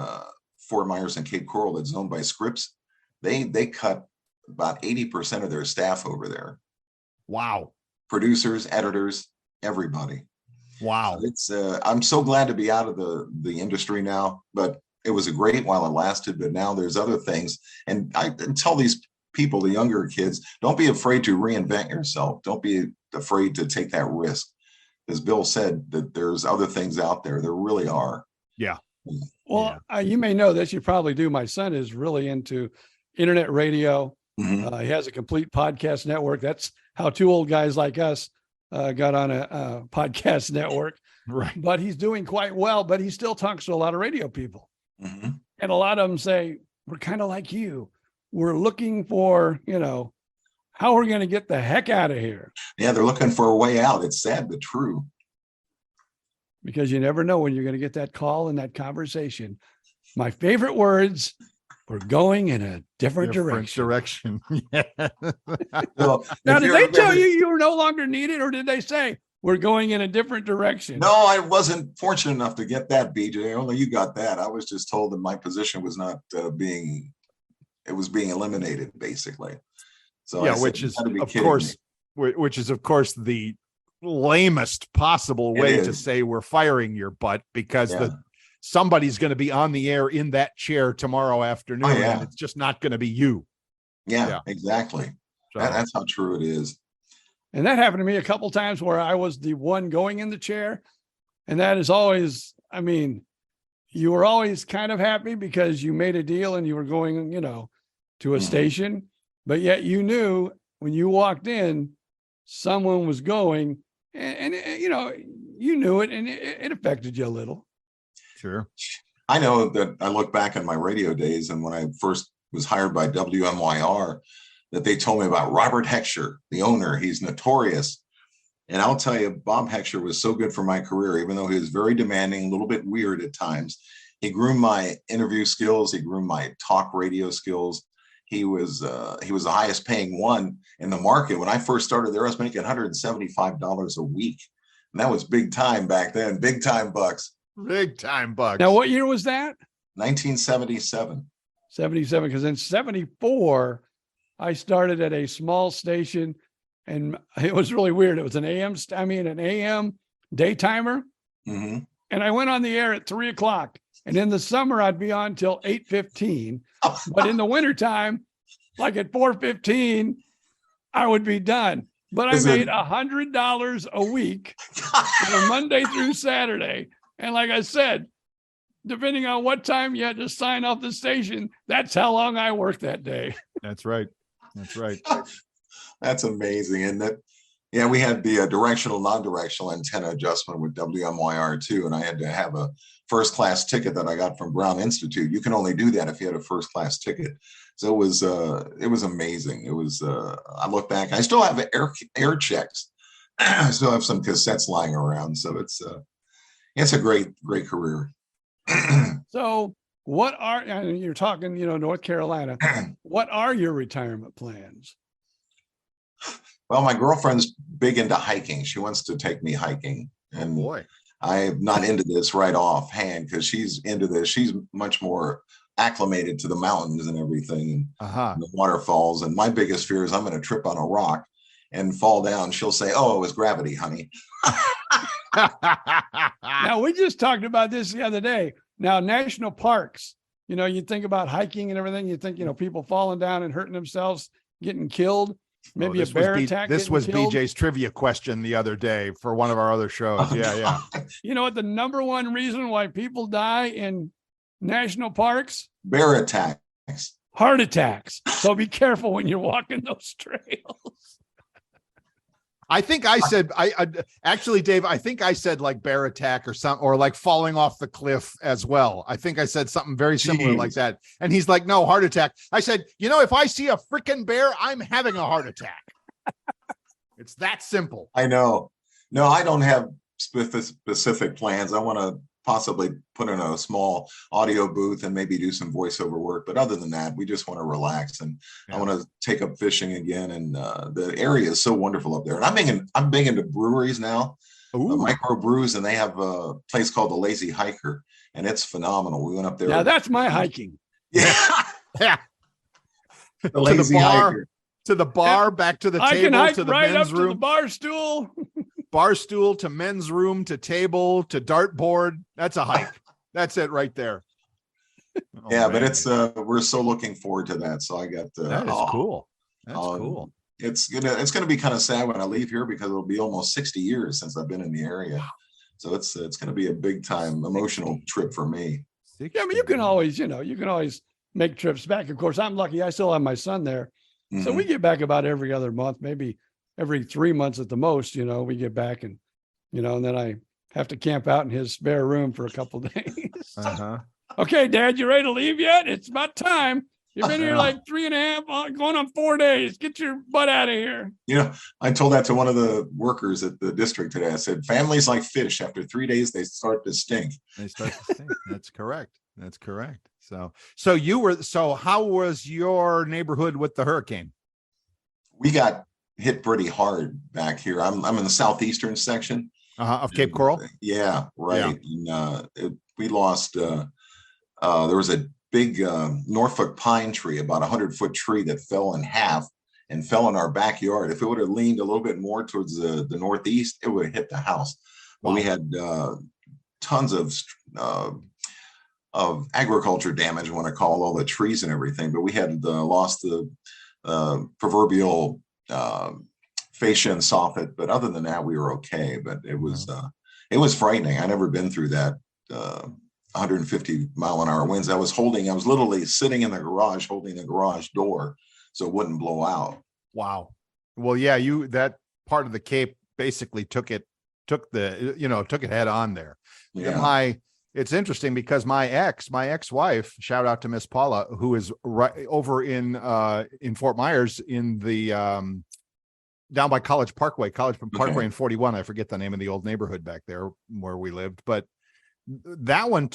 Fort Myers and Cape Coral that's owned by Scripps. They cut about 80% of their staff over there. Wow. Producers, editors, everybody. Wow. It's I'm so glad to be out of the industry now, but it was a great while it lasted. But now there's other things, and I tell these people, the younger kids, don't be afraid to reinvent yourself. Don't be afraid to take that risk. As Bill said, that there's other things out there. There really are. Yeah. Well, you may know this. You probably do. My son is really into internet radio. Mhm. He has a complete podcast network. That's how two old guys like us got on a podcast network. Right. But he's doing quite well. But he still talks to a lot of radio people. Mhm. And a lot of them say, we're kind of like you. We're looking for, how we're going to get the heck out of here. Yeah, they're looking for a way out. It's sad but true. Because you never know when you're going to get that call and that conversation. My favorite words, we're going in a different direction. Yeah. So, Now, if did you they ever tell been- you were no longer needed, or did they say we're going in a different direction? No, I wasn't fortunate enough to get that, BJ. Only you got that. I was just told that my position was not being eliminated, basically. So Yeah, I said, which "You is gotta be of kidding course, me." which is of course the lamest possible It way to is. say we're firing your butt, because Yeah. somebody's going to be on the air in that chair tomorrow afternoon, yeah. and it's just not going to be you. Yeah, Yeah. exactly. So, That's how true it is. And that happened to me a couple times where I was the one going in the chair. And that is always, you were always kind of happy because you made a deal and you were going, to a Mhm. station, but yet you knew when you walked in, someone was going and you knew it, and it affected you a little. sure. I know that I look back on my radio days, and when I first was hired by WMYR, that they told me about Robert Heckscher, the owner. He's notorious. And I'll tell you, Bob Heckscher was so good for my career, even though he was very demanding, a little bit weird at times. He groomed my interview skills. He groomed my talk radio skills. He was the highest paying one in the market. When I first started there, I was making $175 a week. And that was big time back then, big time bucks. Big time bucks. Now, what year was that? 1977. 77. Because in 74, I started at a small station, and it was really weird. It was an AM daytimer. Mhm. And I went on the air at 3:00. And in the summer, I'd be on till 8:15. But in the wintertime, like at 4:15, I would be done. But I Is it- made $100 a week from Monday through Saturday. And like I said, depending on what time you had to sign off the station, that's how long I worked that day. That's right. That's right. That's amazing. And that, yeah, we had the directional, non-directional antenna adjustment with WMYR too. And I had to have a first class ticket that I got from Brown Institute. You can only do that if you had a first class ticket. So it was amazing. It was, I look back, I still have air checks. I still have some cassettes lying around. So it's a great career. So what are, and you're talking, North Carolina, what are your retirement plans? Well, my girlfriend's big into hiking. She wants to take me hiking. And Boy. I'm not into this right offhand because she's into this. She's much more acclimated to the mountains and everything, and the waterfalls. And my biggest fear is I'm going to trip on a rock and fall down. She'll say, "Oh, it was gravity, honey." Now, we just talked about this the other day. Now, national parks, you think about hiking and everything. You think, people falling down and hurting themselves, getting killed. maybe a bear attack. This was killed. BJ's trivia question the other day for one of our other shows. Yeah. You know what? The number one reason why people die in national parks? Bear attacks. Heart attacks. So be careful when you're walking those trails. I think I said, I actually, Dave, I think I said like bear attack or something, or like falling off the cliff as well. I think I said something very similar like that. And he's like, no, heart attack. I said, if I see a freaking bear, I'm having a heart attack. It's that simple. I know. No, I don't have specific plans. I want to possibly put in a small audio booth and maybe do some voiceover work. But other than that, we just want to relax, and I want to take up fishing again. And the area is so wonderful up there. And I'm big into breweries now, micro brews, and they have a place called the Lazy Hiker, and it's phenomenal. We went up there. Yeah, that's my hiking. Yeah. Yeah. The Lazy Hiker. To the bar, back to the table, I can hike to the right men's up room. to the bar stool. Bar stool to men's room to table to dartboard. That's a hike. That's it right there. Yeah, man. But it's we're so looking forward to that. So I got that is cool. That's cool. It's gonna be kind of sad when I leave here because it'll be almost 60 years since I've been in the area. So it's gonna be a big time emotional trip for me. Yeah, I mean, you can always make trips back. Of course, I'm lucky. I still have my son there. Mm-hmm. So we get back about every other month, maybe every 3 months at the most, we get back and then I have to camp out in his spare room for a couple of days. Okay, Dad, you ready to leave yet? It's about time. You've been here like 3.5, going on 4 days. Get your butt out of here. I told that to one of the workers at the district today. I said, families like fish. After 3 days, they start to stink. That's correct. That's correct. So how was your neighborhood with the hurricane? We got hit pretty hard back here. I'm in the southeastern section of Cape Coral. Yeah, right. Yeah. And, we lost. There was a big Norfolk pine tree, about 100-foot tree that fell in half and fell in our backyard. If it would have leaned a little bit more towards the northeast, it would have hit the house. Wow. But we had tons of agriculture damage. I want to call all the trees and everything, but we had lost the proverbial fascia and soffit, but other than that, we were okay. But it was frightening. I never been through that 150-mile-an-hour winds. I was literally sitting in the garage, holding the garage door so it wouldn't blow out. Wow. Well, yeah, that part of the Cape basically took it head on there. Yeah. It's interesting because my ex-wife, shout out to Miss Paula, who is right over in Fort Myers in the down by College Parkway and 41. I forget the name of the old neighborhood back there where we lived, but that one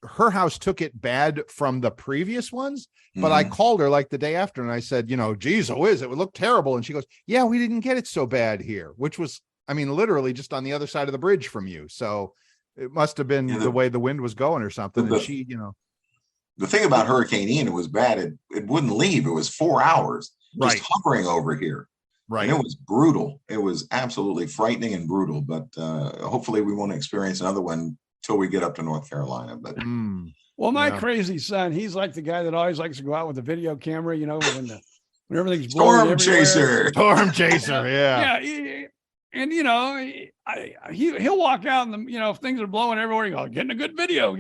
her house took it bad from the previous ones. But I called her like the day after and I said, geez, it would look terrible. And she goes, yeah, we didn't get it so bad here, which was, literally just on the other side of the bridge from you. So it must have been the way the wind was going or something. And she, the thing about Hurricane Ian, it was bad. It wouldn't leave. It was 4 hours just hovering over here. Right. And it was brutal. It was absolutely frightening and brutal, but hopefully we won't experience another one till we get up to North Carolina. But well, my crazy son, he's like the guy that always likes to go out with a video camera, when everything's storm chaser. Yeah. And he'll walk out and if things are blowing everywhere, he goes, getting a good video.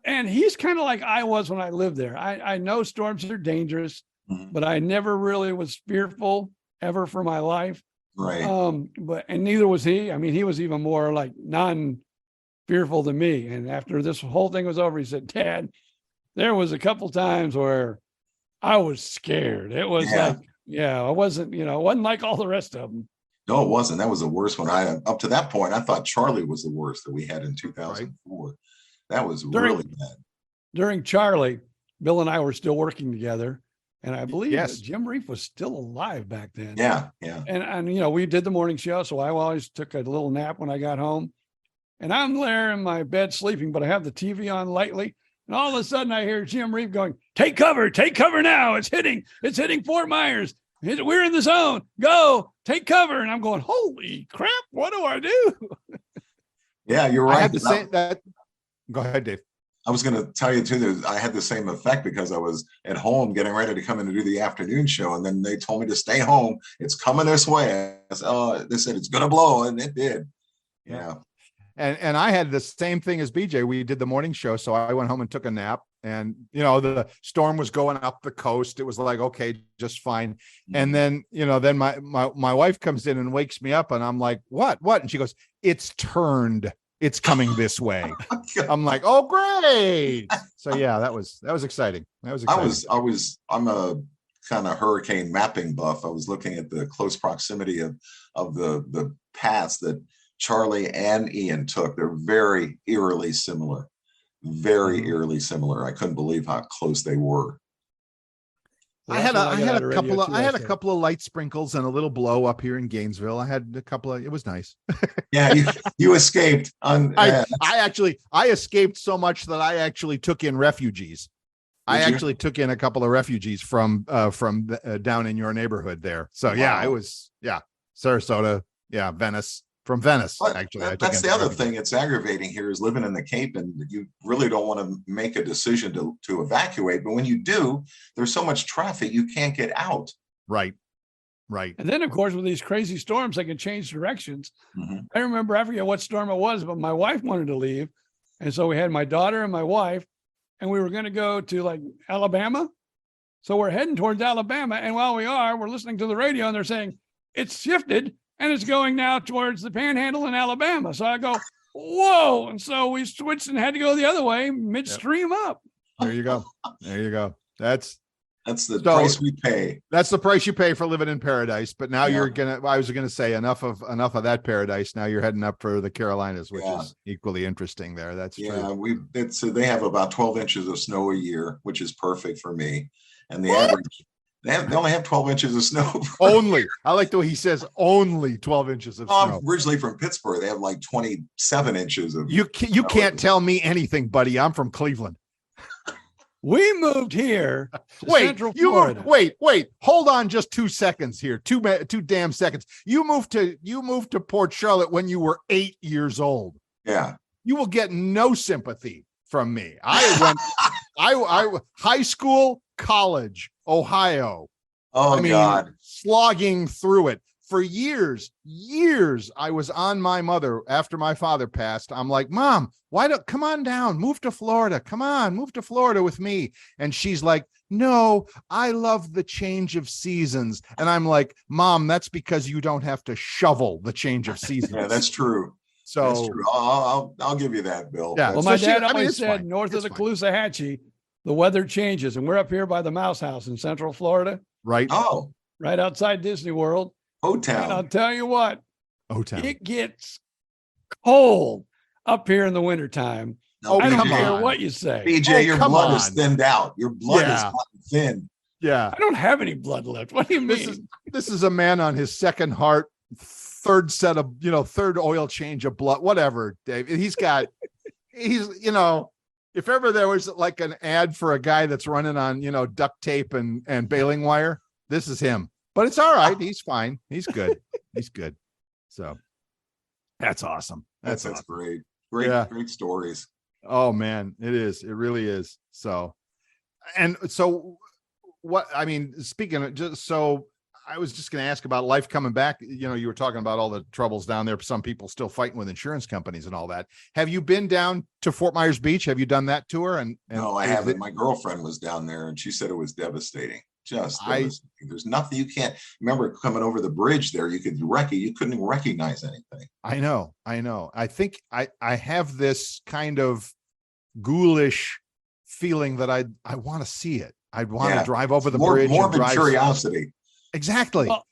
And he's kind of like I was when I lived there. I know storms are dangerous, but I never really was fearful ever for my life. Right. And neither was he. He was even more like non-fearful than me. And after this whole thing was over, he said, Dad, there was a couple times where I was scared. It was I wasn't, it wasn't like all the rest of them. No, it wasn't. That was the worst one. Up to that point, I thought Charlie was the worst that we had in 2004. Right. That was really bad. During Charlie, Bill and I were still working together. And I believe that Jim Reef was still alive back then. Yeah. And we did the morning show. So I always took a little nap when I got home. And I'm there in my bed sleeping, but I have the TV on lightly. And all of a sudden I hear Jim Reef going, take cover now. It's hitting Fort Myers. We're in the zone. Go, take cover. And I'm going, holy crap, what do I do? Yeah, you're right. I had to say that. Go ahead, Dave. I was going to tell you too that I had the same effect because I was at home getting ready to come in to do the afternoon show, and then they told me to stay home. It's coming this way. I said, oh, they said it's going to blow, and it did. Yeah. And I had the same thing as BJ. We did the morning show, so I went home and took a nap. And the storm was going up the coast. It was like, okay, just fine. And then then my wife comes in and wakes me up, and I'm like, what? And she goes, it's turned. It's coming this way. I'm like, oh, great. So yeah, that was exciting. That was exciting. I'm a kind of hurricane mapping buff. I was looking at the close proximity of the paths that Charlie and Ian took. They're very eerily similar. Very eerily similar. I couldn't believe how close they were. I had a couple of light sprinkles and a little blow up here in Gainesville. I had a couple of, it was nice. Yeah, you escaped. I escaped so much that I actually took in refugees. I actually took in a couple of refugees from down in your neighborhood there. So yeah, it was Sarasota, Venice. From Venice, but actually. That's the other thing that's aggravating here is living in the Cape, and you really don't want to make a decision to evacuate. But when you do, there's so much traffic, you can't get out. Right. And then, of course, with these crazy storms, they can change directions. I remember, I forget what storm it was, but my wife wanted to leave. And so we had my daughter and my wife, and we were going to go to like Alabama. So we're heading towards Alabama. And while we're listening to the radio, and they're saying it's shifted. And it's going now towards the Panhandle in Alabama. So I go, whoa. And so we switched and had to go the other way midstream up. There you go. That's the price we pay. That's the price you pay for living in paradise. But now I was going to say enough of that paradise. Now you're heading up for the Carolinas, which is equally interesting there. That's true. They have about 12 inches of snow a year, which is perfect for me. And the average, they only have 12 inches of snow. Only. I like the way he says only 12 inches of snow. I'm originally from Pittsburgh. They have like 27 inches of You can't tell me anything, buddy. I'm from Cleveland. We moved here to Central Florida. Wait. Hold on just 2 seconds here. Two damn seconds. You moved to Port Charlotte when you were 8 years old. Yeah. You will get no sympathy from me. I high school, college, Ohio. God. Slogging through it for years. I was on my mother after my father passed. I'm like, Mom, come on down, move to Florida. Come on, move to Florida with me. And she's like, no, I love the change of seasons. And I'm like, Mom, that's because you don't have to shovel the change of seasons. Yeah, that's true. So that's true. I'll give you that, Bill. Yeah. Well, my dad always said north of the Caloosahatchee, the weather changes, and we're up here by the Mouse House in Central Florida. Right. Oh, right outside Disney World. O-Town. And I'll tell you what, O-Town. It gets cold up here in the wintertime. No, I don't care what you say. BJ, your blood is thinned out. Your blood is thin. Yeah. I don't have any blood left. What do you mean? This is a man on his second heart, third oil change of blood, whatever, Dave. If ever there was like an ad for a guy that's running on, duct tape and baling wire, this is him. But it's all right. He's fine. He's good. He's good. So that's awesome. That's awesome. Great. Great stories. Oh man, it is. It really is. So, and so speaking of I was just going to ask about life coming back. You were talking about all the troubles down there. Some people still fighting with insurance companies and all that. Have you been down to Fort Myers Beach? Have you done that tour? And no, I haven't. My girlfriend was down there and she said it was devastating. Just devastating. There's nothing you can't remember coming over the bridge there. You couldn't even recognize anything. I know. I think I have this kind of ghoulish feeling that I want to see it. I'd want to drive over the bridge. More than curiosity. Exactly. Well,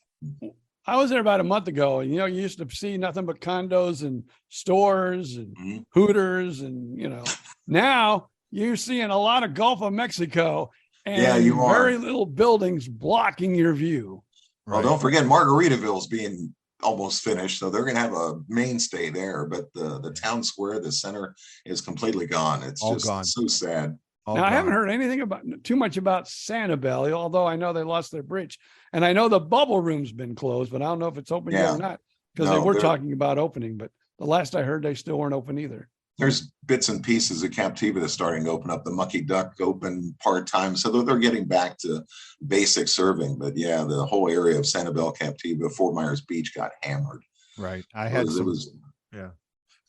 I was there about a month ago, and you used to see nothing but condos and stores and Hooters, and now you're seeing a lot of Gulf of Mexico and very little buildings blocking your view. Well, don't forget Margaritaville's being almost finished, so they're going to have a mainstay there, but the town square, the center, is completely gone. It's all just gone. So sad. Now, I haven't heard anything too much about Sanibel, although I know they lost their bridge. And I know the bubble room's been closed, but I don't know if it's open yet or not, because they were talking about opening. But the last I heard, they still weren't open either. there's bits and pieces of Captiva that's starting to open up. The Mucky Duck open part-time. So they're getting back to basic serving. But yeah, the whole area of Sanibel, Captiva, Fort Myers Beach got hammered. Right. I had some, yeah.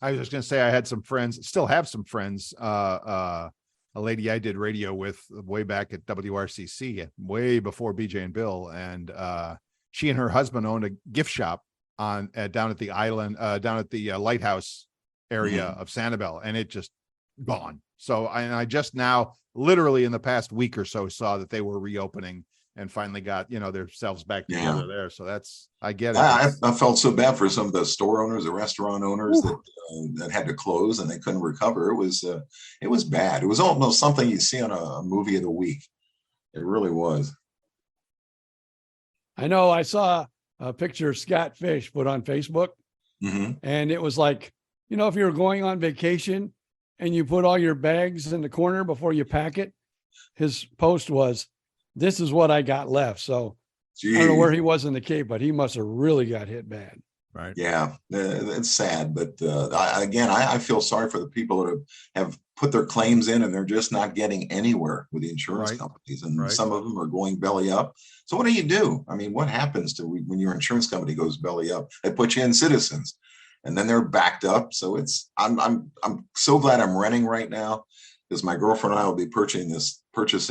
I was just going to say I had some friends, still have some friends, a lady I did radio with way back at WRCC, way before BJ and Bill. And she and her husband owned a gift shop down at the island, down at the lighthouse area of Sanibel, and it just gone. So I just now, literally in the past week or so, saw that they were reopening and finally got, themselves back together there. So I get it. I felt so bad for some of the store owners, the restaurant owners that had to close and they couldn't recover. It was bad. It was almost something you see on a movie of the week. It really was. I know I saw a picture of Scott Fish put on Facebook, and it was like, if you're going on vacation and you put all your bags in the corner before you pack it, his post was, "This is what I got left." So I don't know where he was in the Cape, but he must have really got hit bad. Right. Yeah, it's sad. But I feel sorry for the people that have put their claims in and they're just not getting anywhere with the insurance companies. And some of them are going belly up. So what do you do? I mean, what happens when your insurance company goes belly up? They put you in Citizens and then they're backed up. So I'm so glad I'm renting right now, because my girlfriend and I will be purchasing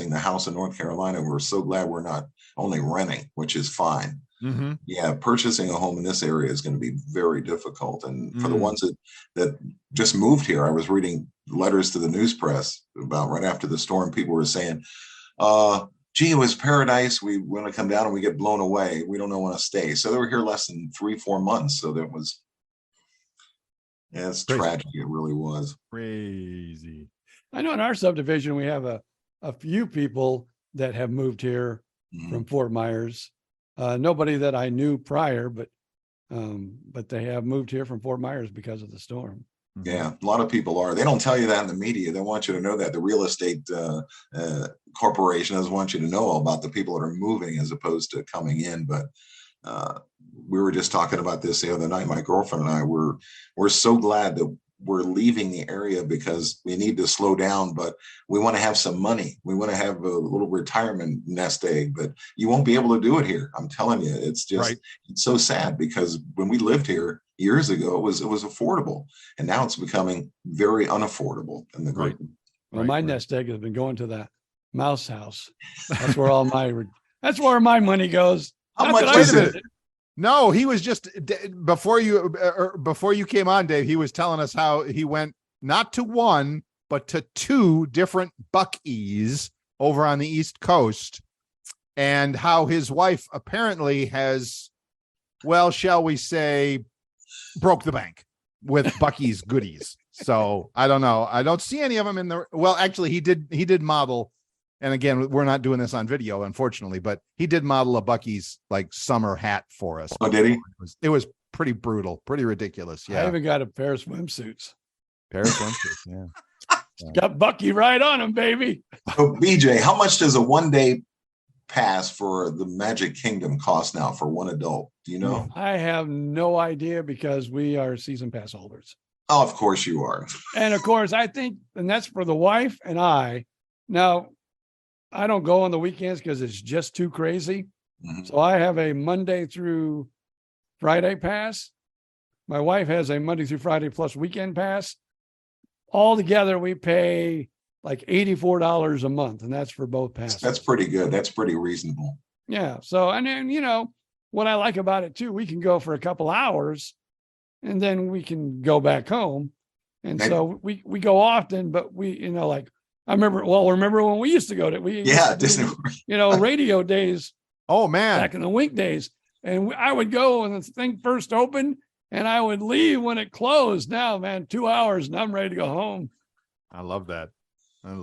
the house in North Carolina. We're so glad we're not only renting, which is fine. Yeah, purchasing a home in this area is going to be very difficult. And for the ones that just moved here, I was reading letters to the news press about right after the storm. People were saying, gee, it was paradise. We want to come down and we get blown away. We don't want to stay. So they were here less than 3-4 months. So that was, it's tragic. It really was crazy. I know in our subdivision, we have a few people that have moved here from Fort Myers. Nobody that I knew prior, but they have moved here from Fort Myers because of the storm. Yeah, a lot of people are. They don't tell you that in the media. They want you to know that. The real estate corporation doesn't want you to know all about the people that are moving as opposed to coming in. But we were just talking about this the other night. My girlfriend and I we're so glad that we're leaving the area because we need to slow down, but we want to have some money. We want to have a little retirement nest egg, but you won't be able to do it here. I'm telling you, it's just, it's so sad, because when we lived here years ago, it was affordable, and now it's becoming very unaffordable. My nest egg has been going to the mouse house. That's where that's where my money goes. How much is it? No, he was just before you came on, Dave. He was telling us how he went not to one, but to 2 different Buc-ee's over on the East Coast, and how his wife apparently has, well, shall we say, broke the bank with Buc-ee's goodies. So I don't know. I don't see any of them in the. Well, actually, he did model. And again, we're not doing this on video, unfortunately, but he did model a Buc-ee's like summer hat for us. Oh, did he? It was pretty brutal, pretty ridiculous. Yeah. I even got a pair of swimsuits. Yeah. Got Buc-ee right on them, baby. So BJ, how much does a 1-day pass for the Magic Kingdom cost now for one adult? Do you know? I have no idea, because we are season pass holders. Oh, of course you are. And of course, I think, and that's for the wife and I. Now, I don't go on the weekends because it's just too crazy. So I have a Monday through Friday pass. My wife has a Monday through Friday plus weekend pass. All together, we pay like $84 a month, and that's for both passes. That's pretty good. That's pretty reasonable. Yeah. So, and then, what I like about it too, we can go for a couple hours and then we can go back home. And so we go often, but we, like, remember when we used to go to Disney, radio days. Oh man, back in the Wink days, and I would go when the thing first opened, and I would leave when it closed. Now, man, 2 hours and I'm ready to go home. I love that. I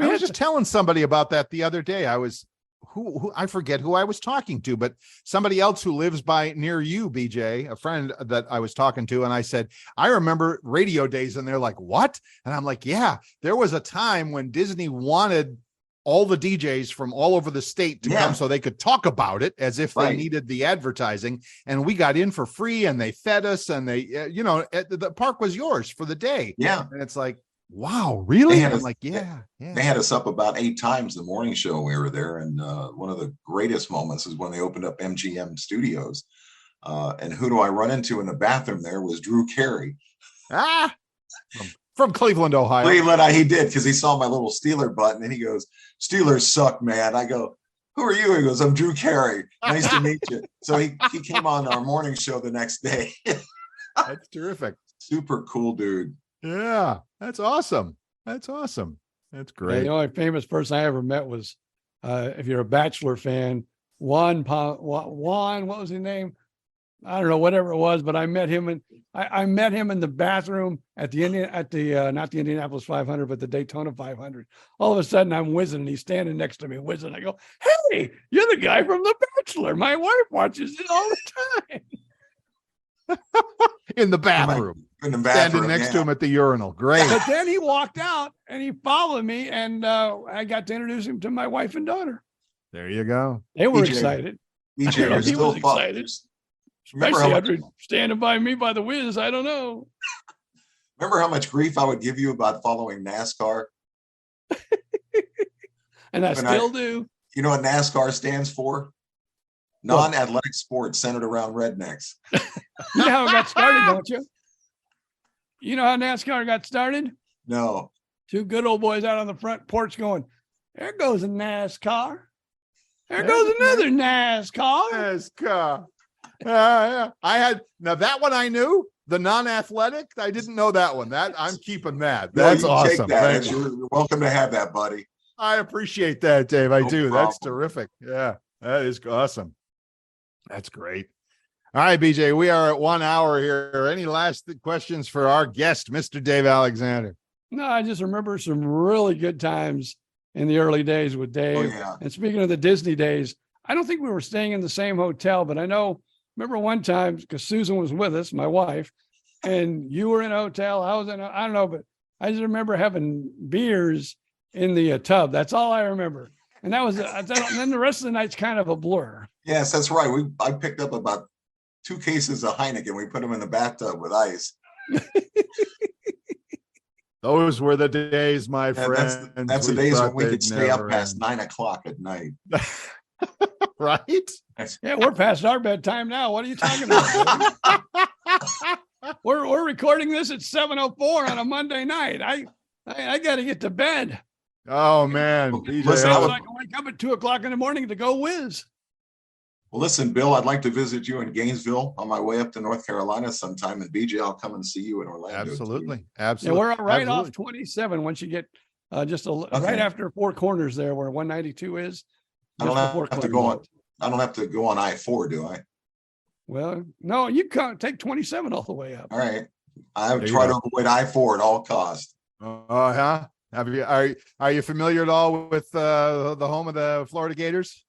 was just telling somebody about that the other day. I was who I forget who I was talking to, but somebody else who lives near you, BJ, a friend that I was talking to. And I said, I remember radio days. And they're like, what? And I'm like, yeah, there was a time when Disney wanted all the DJs from all over the state to come so they could talk about it as if they needed the advertising. And we got in for free and they fed us and they, the park was yours for the day. Yeah. And it's like, wow, really? I'm like, yeah. They had us up about 8 times the morning show we were there. And one of the greatest moments is when they opened up MGM Studios. And who do I run into in the bathroom there was Drew Carey. From Cleveland, Ohio. Cleveland, he did, because he saw my little Steeler button and he goes, "Steelers suck, man." I go, "Who are you?" He goes, "I'm Drew Carey. Nice to meet you." So he came on our morning show the next day. That's terrific. Super cool dude. Yeah, that's awesome. That's awesome. That's great. Yeah, the only famous person I ever met was, if you're a Bachelor fan, Juan, what was his name? I don't know, whatever it was, but I met him I met him in the bathroom at the not the Indianapolis 500, but the Daytona 500. All of a sudden I'm whizzing and he's standing next to me whizzing. I go, "Hey, you're the guy from The Bachelor. My wife watches it all the time." In the bathroom. Standing next to him at the urinal. Great. But then he walked out and he followed me and I got to introduce him to my wife and daughter. There you go. They were excited. DJ, he was excited. Especially after much, standing by me by the whiz, I don't know. Remember how much grief I would give you about following NASCAR? And I still do. You know what NASCAR stands for? Non-athletic sports centered around rednecks. You know how it got started, don't you? You know how NASCAR got started? No. 2 good old boys out on the front porch going, "There goes a NASCAR. There goes another NASCAR." NASCAR. Yeah. Now that one I knew, the non-athletic. I didn't know that one. That I'm keeping that. That's awesome. That. You're welcome to have that, buddy. I appreciate that, Dave. I do. Problem. That's terrific. Yeah, that is awesome. That's great. All right, BJ, we are at 1 hour here. Any last questions for our guest, Mr. Dave Alexander? No, I just remember some really good times in the early days with Dave. Oh, yeah. And speaking of the Disney days, I don't think we were staying in the same hotel, but I remember one time, because Susan was with us, my wife, and you were in a hotel. I was in I don't know, but I just remember having beers in the tub. That's all I remember. And that was, and then the rest of the night's kind of a blur. Yes, that's right. I picked up about 2 cases of Heineken. We put them in the bathtub with ice. Those were the days, my friend. That's the days when we could stay up past 9 o'clock at night. Right? Yeah, we're past our bedtime now. What are you talking about? We're recording this at 7:04 on a Monday night. I got to get to bed. Oh man, Listen, I can wake up at 2:00 in the morning to go whiz. Well, listen, Bill, I'd like to visit you in Gainesville on my way up to North Carolina sometime. And BJ, I'll come and see you in Orlando. Absolutely. Yeah, we're right off 27 once you get just right after Four Corners there, where 192 is. I don't have to go on. I don't have to go on I-4, do I? Well, no, you can't take 27 all the way up. All right. I would try to avoid I-4 at all costs. Huh? Are you familiar at all with the home of the Florida Gators?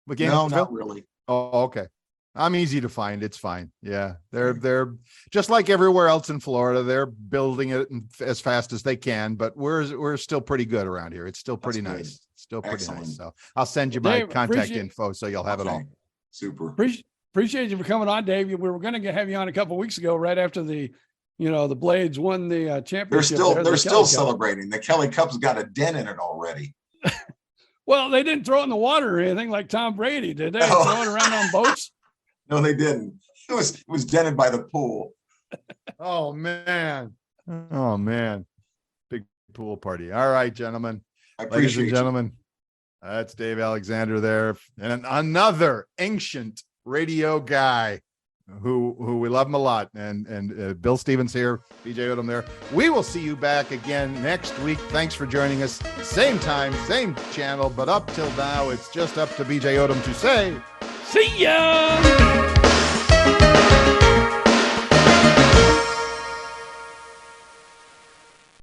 No, not really. Oh, okay. I'm easy to find. It's fine. Yeah, they're just like everywhere else in Florida. They're building it as fast as they can, but we're still pretty good around here. It's still pretty nice. Still pretty nice. So I'll send you my contact info so you'll have it all. Super. Appreciate you for coming on, Dave. We were going to have you on a couple of weeks ago, right after the Blades won the championship. They're still celebrating. The Kelly Cup's got a dent in it already. Well, they didn't throw it in the water or anything like Tom Brady did. They throw it around on boats. No, they didn't. It was dented by the pool. Oh man. Big pool party. All right, gentlemen. Ladies and gentlemen, that's Dave Alexander there. And another ancient radio guy who we love him a lot. And Bill Stevens here, BJ Odom there. We will see you back again next week. Thanks for joining us. Same time, same channel, but up till now, it's just up to BJ Odom to say, see ya!